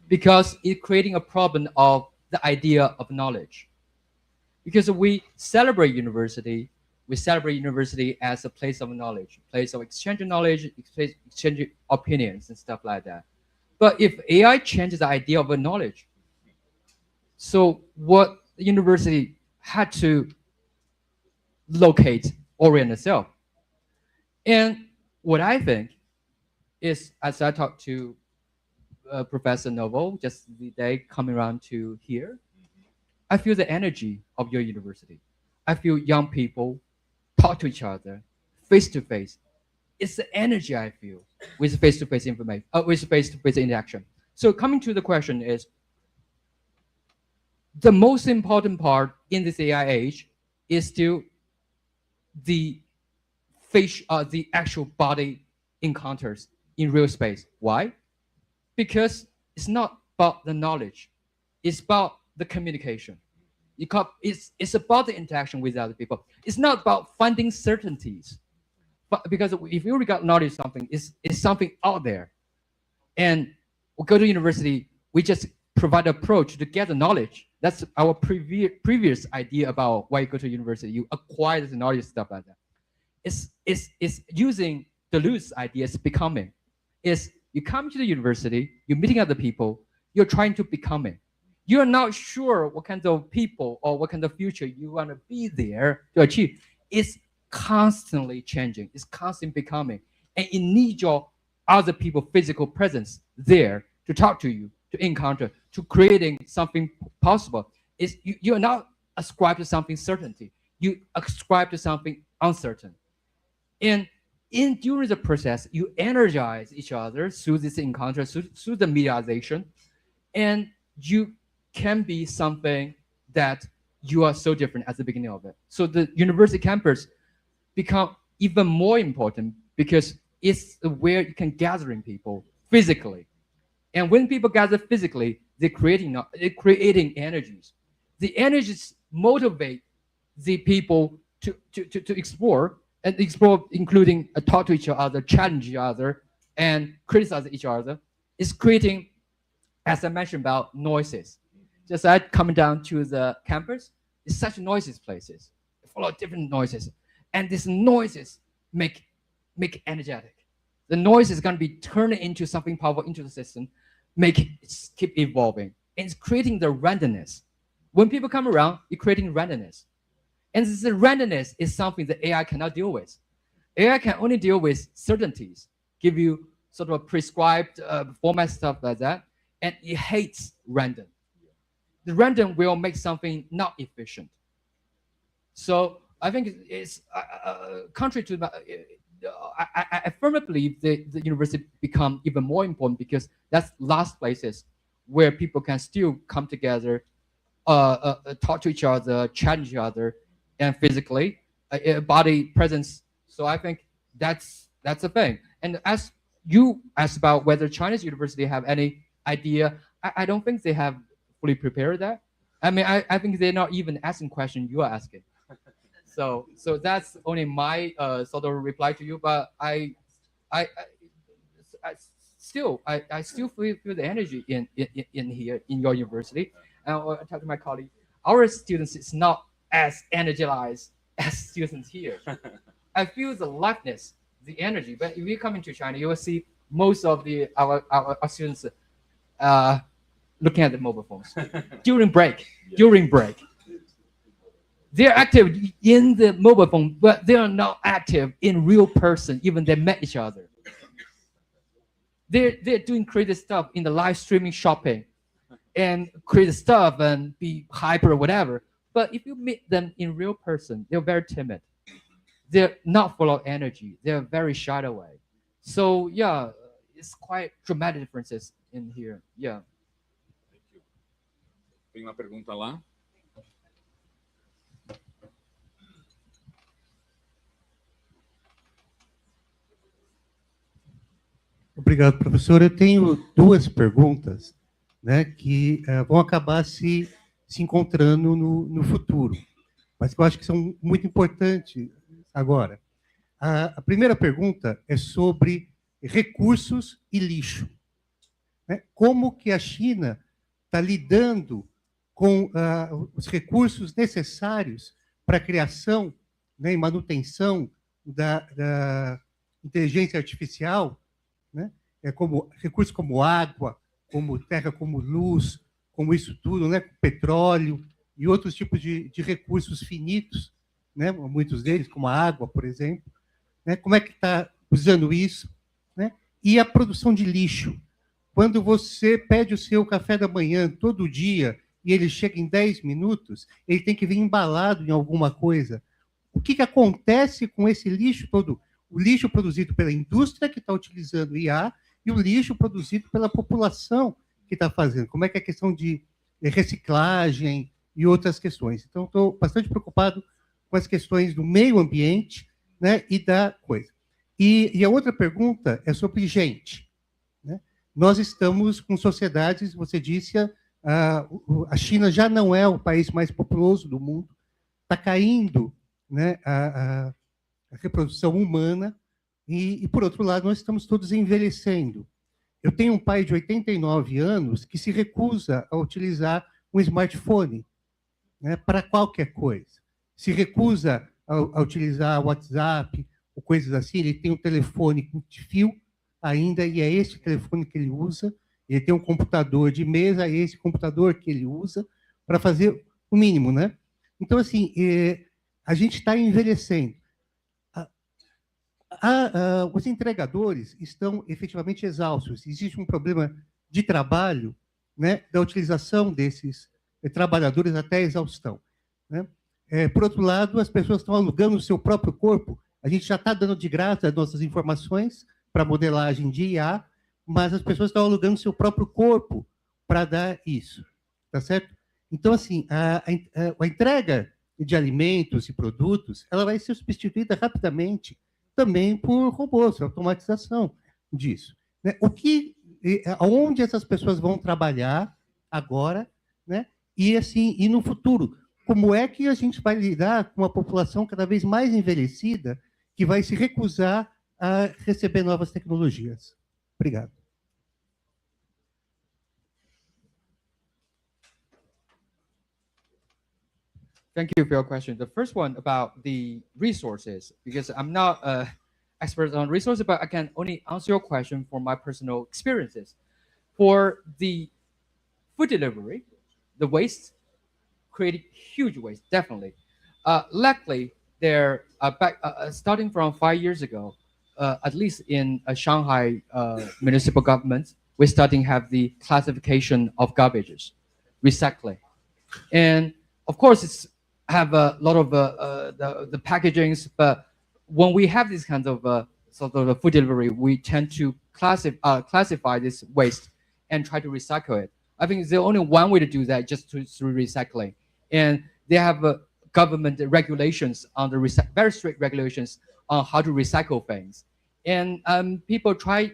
because it's creating a problem of the idea of knowledge. Because we celebrate university as a place of knowledge, place of exchange of knowledge, exchange opinions and stuff like that. But if AI changes the idea of a knowledge, so what the university had to locate, orient itself. And what I think is, as I talked to Professor Novo just the day coming around to here, I feel the energy of your university. I feel young people talk to each other face to face. It's the energy I feel with face-to-face information, with face-to-face interaction. So coming to the question is, the most important part in this AI age is still the the actual body encounters in real space. Why? Because it's not about the knowledge, it's about the communication. It's about the interaction with other people. It's not about finding certainties, but because if you regard knowledge something, it's something out there. And we go to university, we just provide an approach to get the knowledge. That's our previous idea about why you go to university. You acquire the knowledge, stuff like that. It's using Deleuze's ideas, becoming. Is you come to the university, you're meeting other people, you're trying to become it. You're not sure what kind of people or what kind of future you want to be there to achieve. It's constantly changing. It's constantly becoming. And you need your other people physical presence there to talk to you, to encounter, to creating something possible. You're not ascribed to something certainty. You ascribe to something uncertain. And during the process, you energize each other through this encounter, through the mediation, and you can be something that you are so different at the beginning of it. So the university campus become even more important because it's where you can gathering people physically. And when people gather physically, they're creating energies. The energies motivate the people to explore, and explore including talk to each other, challenge each other, and criticize each other. It's creating, as I mentioned about noises. Just like coming down to the campus, it's such noises places, full of different noises. And these noises make energetic. The noise is going to be turned into something powerful into the system, keep evolving. And it's creating the randomness. When people come around, you're creating randomness. And this randomness is something that AI cannot deal with. AI can only deal with certainties, give you sort of a prescribed format, stuff like that, and it hates random. The random will make something not efficient. So I think it's contrary to I firmly believe the university become even more important because that's last places where people can still come together, talk to each other, challenge each other, and physically, body presence. So I think that's the thing. And as you asked about whether Chinese university have any idea, I don't think they have fully prepared that. I mean, I think they're not even asking questions you are asking. So that's only my sort of reply to you. But I still feel the energy in here in your university. And I talk to my colleague. Our students is not as energized as students here. I feel the liveness, the energy. But if you come into China, you will see most of our students looking at the mobile phones during break. They're active in the mobile phone, but they are not active in real person, even they met each other. They're doing creative stuff in the live streaming shopping and creative stuff and be hyper or whatever. But if you meet them in real person, they're very timid. They're not full of energy. They're very shy away. So yeah, it's quite dramatic differences in here. Yeah. Tem uma pergunta lá. Obrigado, professor. Eu tenho duas perguntas, né, que vão acabar se encontrando no futuro, mas que eu acho que são muito importantes agora. A primeira pergunta é sobre recursos e lixo. Né? Como que a China está lidando com os recursos necessários para a criação, né, e manutenção da inteligência artificial, né? Como recursos como água, como terra, como luz, como isso tudo, né? Petróleo e outros tipos de recursos finitos, né? Muitos deles, como a água, por exemplo. Né? Como é que está usando isso? Né? E a produção de lixo. Quando você pede o seu café da manhã todo dia e ele chega em 10 minutos, ele tem que vir embalado em alguma coisa. O que acontece com esse lixo todo? O lixo produzido pela indústria que está utilizando IA e o lixo produzido pela população que está fazendo. Como é que é a questão de reciclagem e outras questões. Então, estou bastante preocupado com as questões do meio ambiente, né, e da coisa. E a outra pergunta é sobre gente. Né? Nós estamos com sociedades, você disse, a China já não é o país mais populoso do mundo, está caindo, né, a reprodução humana, e, por outro lado, nós estamos todos envelhecendo. Eu tenho um pai de 89 anos que se recusa a utilizar um smartphone, né, para qualquer coisa. Se recusa a utilizar WhatsApp ou coisas assim, ele tem um telefone com fio ainda, e é esse telefone que ele usa, ele tem um computador de mesa, é esse computador que ele usa para fazer o mínimo, né? Então, assim, a gente está envelhecendo. Os entregadores estão efetivamente exaustos. Existe um problema de trabalho, né, da utilização desses trabalhadores até a exaustão. Né? Por outro lado, as pessoas estão alugando o seu próprio corpo. A gente já está dando de graça as nossas informações para modelagem de IA, mas as pessoas estão alugando o seu próprio corpo para dar isso. Tá certo? Então, assim, a entrega de alimentos e produtos ela vai ser substituída rapidamente também por robôs, automatização disso. Né? Aonde essas pessoas vão trabalhar agora, né? E assim, e no futuro, como é que a gente vai lidar com uma população cada vez mais envelhecida que vai se recusar a receber novas tecnologias? Obrigado. Thank you for your question. The first one about the resources, because I'm not an expert on resources, but I can only answer your question from my personal experiences. For the food delivery, the waste created huge waste, definitely. Luckily, there starting from 5 years ago, at least in Shanghai municipal government, we're starting to have the classification of garbages, recycling, and of course it's have a lot of the packagings, but when we have these kinds of sort of the food delivery, we tend to classify this waste and try to recycle it. I think the only one way to do that just through recycling, and they have government regulations on the very strict regulations on how to recycle things, and people try,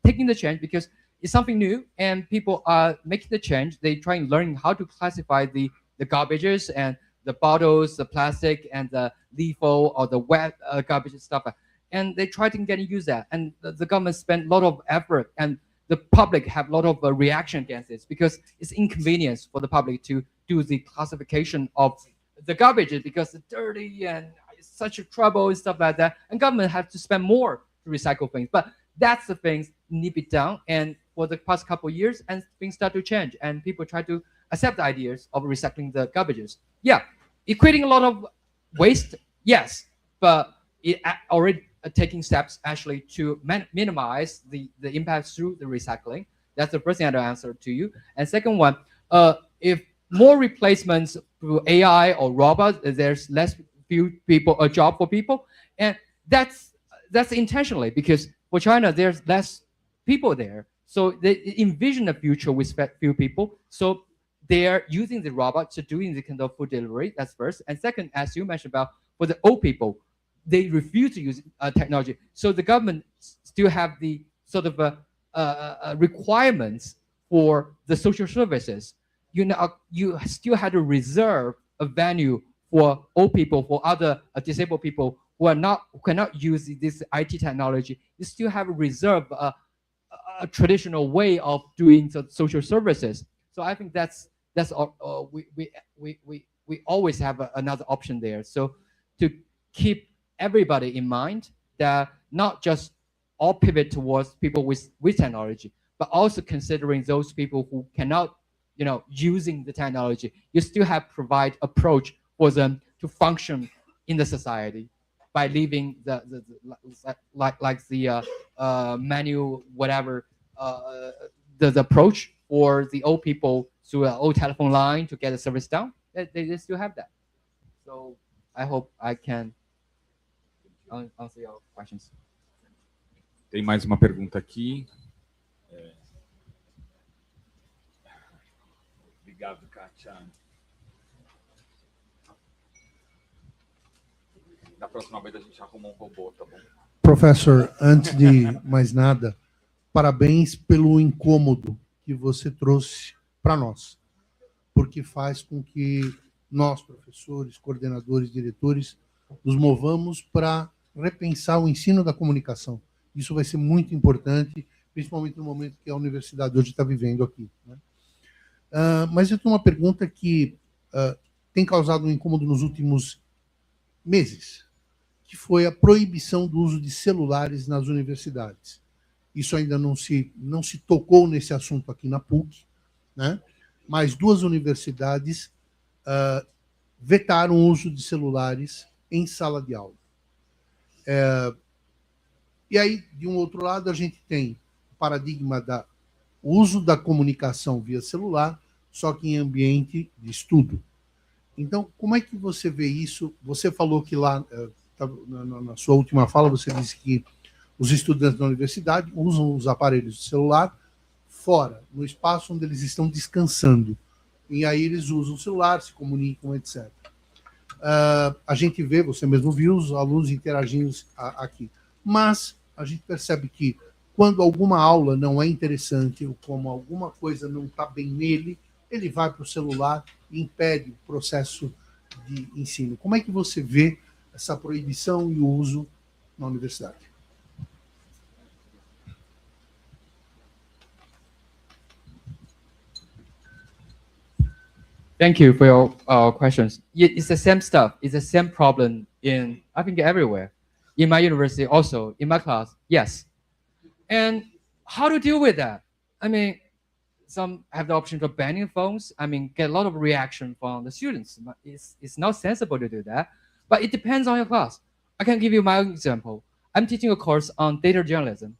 taking the change because it's something new, and people are making the change. They try and learn how to classify the garbages and the bottles, the plastic, and the lethal or the wet garbage and stuff. And they try to get used to that. And the government spent a lot of effort, and the public have a lot of reaction against this because it's inconvenience for the public to do the classification of the garbages because it's dirty and it's such a trouble and stuff like that. And government have to spend more to recycle things. But that's the things need to be done. And for the past couple of years, and things start to change, and people try to accept the ideas of recycling the garbages. Yeah, it creating a lot of waste, yes, but it already taking steps actually to minimize the impact through the recycling. That's the first thing I'd answer to you. And second one, if more replacements through AI or robots, there's less few people, a job for people, and that's intentionally because for China there's less people there, so they envision a future with few people. So they're using the robot to doing the kind of food delivery. That's first. And second, as you mentioned about for the old people, they refuse to use technology. So the government still have the sort of requirements for the social services. You know, you still had to reserve a venue for old people, for other disabled people who cannot use this IT technology. You still have to reserve a traditional way of doing the social services. So I think that's we always have another option there. So to keep everybody in mind that not just all pivot towards people with technology, but also considering those people who cannot, you know, using the technology, you still have provide approach for them to function in the society by leaving the manual whatever the approach for the old people through an old telephone line to get the service down. They still have that. So I hope I can answer your questions. Tem mais uma pergunta aqui. Obrigado, Kátia. Da próxima vez a gente arruma um robô, tá bom? Professor, antes de mais nada, parabéns pelo incômodo que você trouxe para nós, porque faz com que nós, professores, coordenadores, diretores, nos movamos para repensar o ensino da comunicação. Isso vai ser muito importante, principalmente no momento que a universidade hoje está vivendo aqui, né? Mas eu tenho uma pergunta que tem causado um incômodo nos últimos meses, que foi a proibição do uso de celulares nas universidades. Isso ainda não se tocou nesse assunto aqui na PUC, né? Mas 2 universidades vetaram o uso de celulares em sala de aula. E aí, de um outro lado, a gente tem o paradigma do uso da comunicação via celular, só que em ambiente de estudo. Então, como é que você vê isso? Você falou que lá, na sua última fala, você disse que os estudantes da universidade usam os aparelhos de celular fora, no espaço onde eles estão descansando. E aí eles usam o celular, se comunicam, etc. A gente vê, você mesmo viu, os alunos interagindo aqui. Mas a gente percebe que quando alguma aula não é interessante ou como alguma coisa não está bem nele, ele vai para o celular e impede o processo de ensino. Como é que você vê essa proibição e o uso na universidade? Thank you for your questions. It's the same stuff. It's the same problem in, I think, everywhere. In my university also, in my class, yes. And how to deal with that? I mean, some have the option of banning phones. I mean, get a lot of reaction from the students. It's not sensible to do that, but it depends on your class. I can give you my own example. I'm teaching a course on data journalism.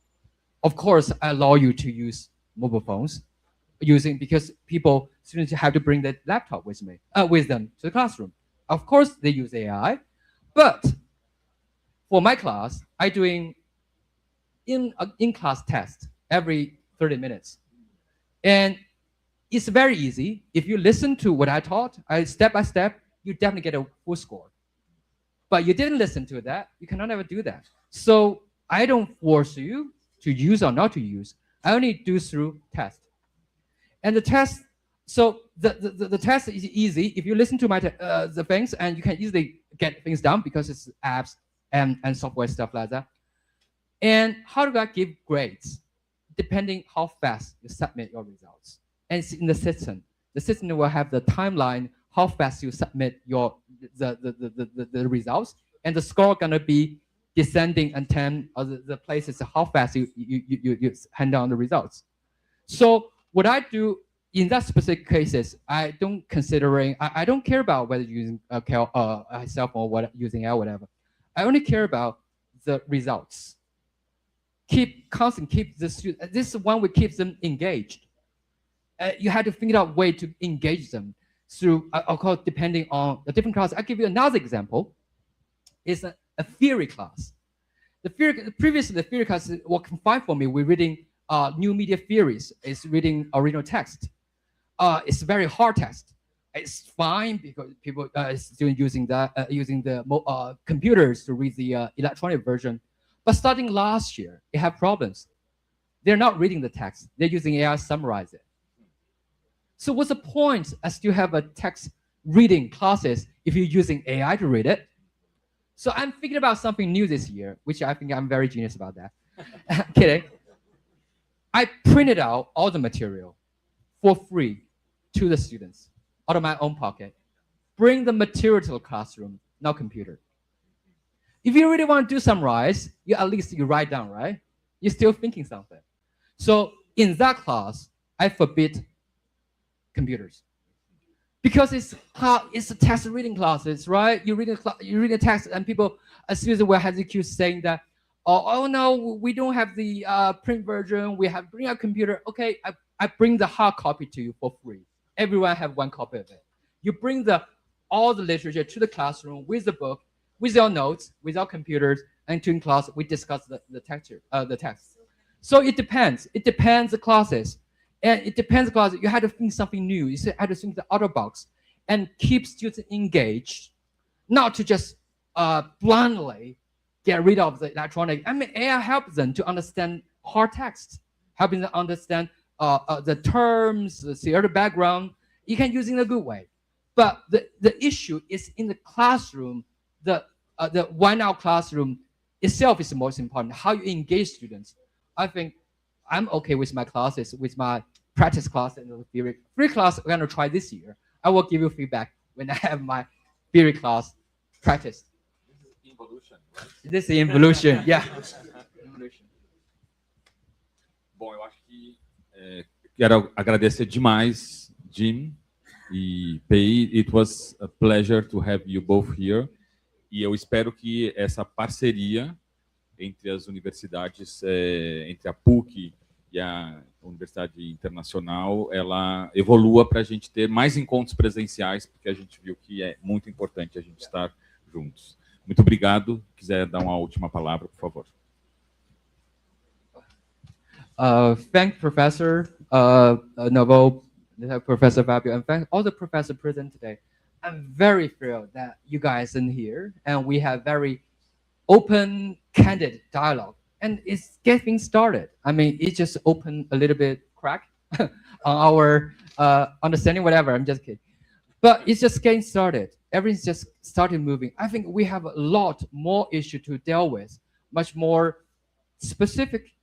Of course, I allow you to use mobile phones because students have to bring the laptop with them to the classroom. Of course, they use AI, but for my class, I doing in-class test every 30 minutes. And it's very easy. If you listen to what I taught, step by step, you definitely get a full score. But you didn't listen to that, you cannot ever do that. So I don't force you to use or not to use. I only do through test. And the test, so the test is easy. If you listen to my the things, and you can easily get things done because it's apps and software stuff like that. And how do I give grades? Depending how fast you submit your results. And it's in the system. The system will have the timeline, how fast you submit the results, and the score gonna be descending until the places how fast you hand down the results. So what I do in that specific cases, I don't care about whether you're using a cell phone or using AI or whatever. I only care about the results. Keep the student. This is one way keeps them engaged. You have to figure out a way to engage them through, of course, depending on the different class. I'll give you another example. It's a theory class. Previously, the theory class was confined for me. We're reading new media theories. It's reading original text. it's very hard text. It's fine because people students using the computers to read the electronic version. But starting last year, it have problems. They're not reading the text. They're using AI to summarize it. So what's the point as to have a text reading classes if you're using AI to read it? So I'm thinking about something new this year, which I think I'm very genius about that. Kidding. I printed out all the material for free to the students out of my own pocket. Bring the material to the classroom, not computer. If you really want to do summarize, at least you write down, right? You're still thinking something. So in that class, I forbid computers. Because it's a text reading classes, right? You read a text, and people, students will have the queue saying that, oh no, we don't have the print version. We have bring a computer. Okay, I bring the hard copy to you for free. Everyone have one copy of it. You bring all the literature to the classroom with the book, with your notes, without computers, and in class we discuss the text. So it depends. It depends the classes. And it depends on class. You had to think something new. You had to think the outer box and keep students engaged, not to just blindly get rid of the electronic. I mean, AI helps them to understand hard text, helping them understand the terms, the theory background. You can use it in a good way. But the issue is in the classroom, the one-hour classroom itself is the most important. How you engage students. I think I'm okay with my classes, with my practice class and the theory. Theory class, we're going to try this year. I will give you feedback when I have my theory class practice. This is evolution, right? This is evolution, yeah. Bom, eu acho que quero agradecer demais, Jim e Pei. It was a pleasure to have you both here. E eu espero que essa parceria entre as universidades, entre a PUC e a Universidade Internacional, ela evolua para a gente ter mais encontros presenciais, porque a gente viu que é muito importante a gente estar juntos. Muito obrigado. Quiser dar uma última palavra, por favor. Thank Professor Novo, Professor Fabio, and thank all the professors present today. I'm very thrilled that you guys are here, and we have very open, candid dialogue. And it's getting started. I mean, it just opened a little bit crack on our understanding, whatever. I'm just kidding. But it's just getting started. Everything's just started moving. I think we have a lot more issue to deal with, much more specific,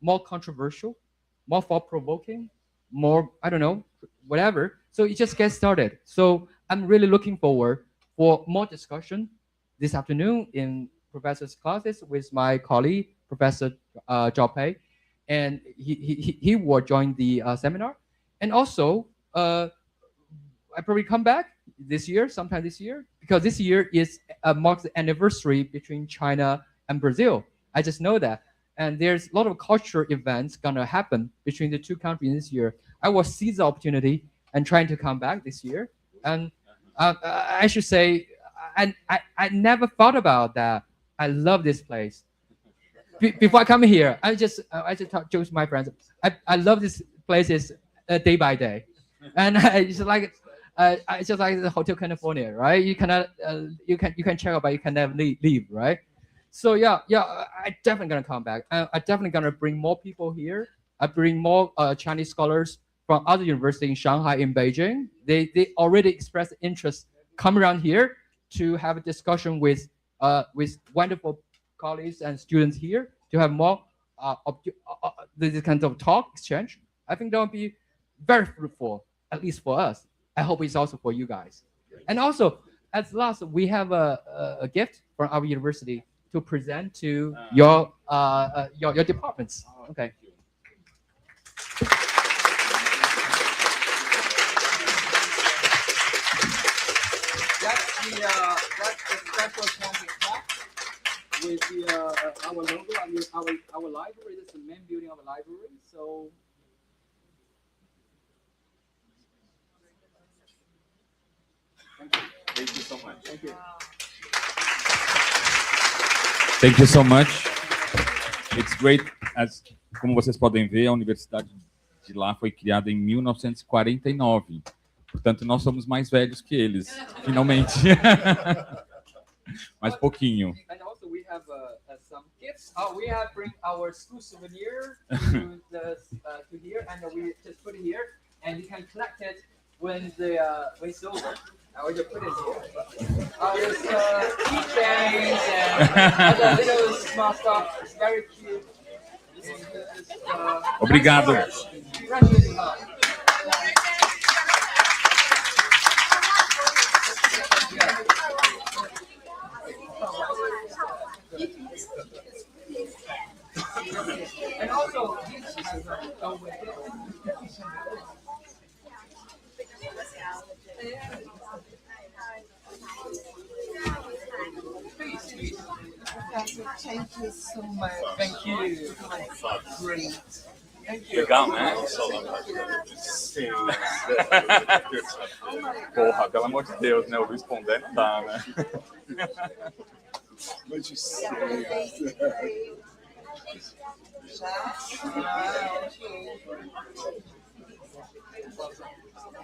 more controversial, more thought-provoking, more, I don't know, whatever. So it just gets started. So I'm really looking forward for more discussion this afternoon in professor's classes with my colleague, Professor Zhao Pei, and he will join the seminar. And also, I probably come back this year, sometime this year, because this year marks the anniversary between China and Brazil. I just know that. And there's a lot of cultural events gonna happen between the two countries this year. I will seize the opportunity and trying to come back this year. And I should say, I never thought about that. I love this place. Before I come here, I just talk to my friends. I love this places day by day, and it's like the Hotel California, right? You cannot you can check out, but you can never leave, right? So yeah, I definitely gonna come back. I definitely gonna bring more people here. I bring more Chinese scholars from other universities in Shanghai, in Beijing. They already expressed interest come around here to have a discussion with wonderful colleagues and students here to have more this kind of talk exchange. I think that would be very fruitful, at least for us. I hope it's also for you guys. And also, as last, we have a gift from our university to present to your departments. Okay. That's the special campus plaque with our logo. I mean, our library. This is the main building of a library. So. Thank you so much. Thank you. Thank you so much. It's great. Como vocês podem ver, a Universidade de lá foi criada em 1949. Portanto, nós somos mais velhos que eles, finalmente. Mais pouquinho. And also we have some gifts. We have bring our school souvenir to here, and we just put it here, and you can collect it when it's over. Or you put it here. There's keychains and other little small stuff. It's very cute. Obrigado. And also, Thank you so much. thank you. Great. Legal, né? Sim. Porra, pelo amor de Deus, né? O Luiz Pondé não dá, né? Noite cedo. Já? Ah, ok.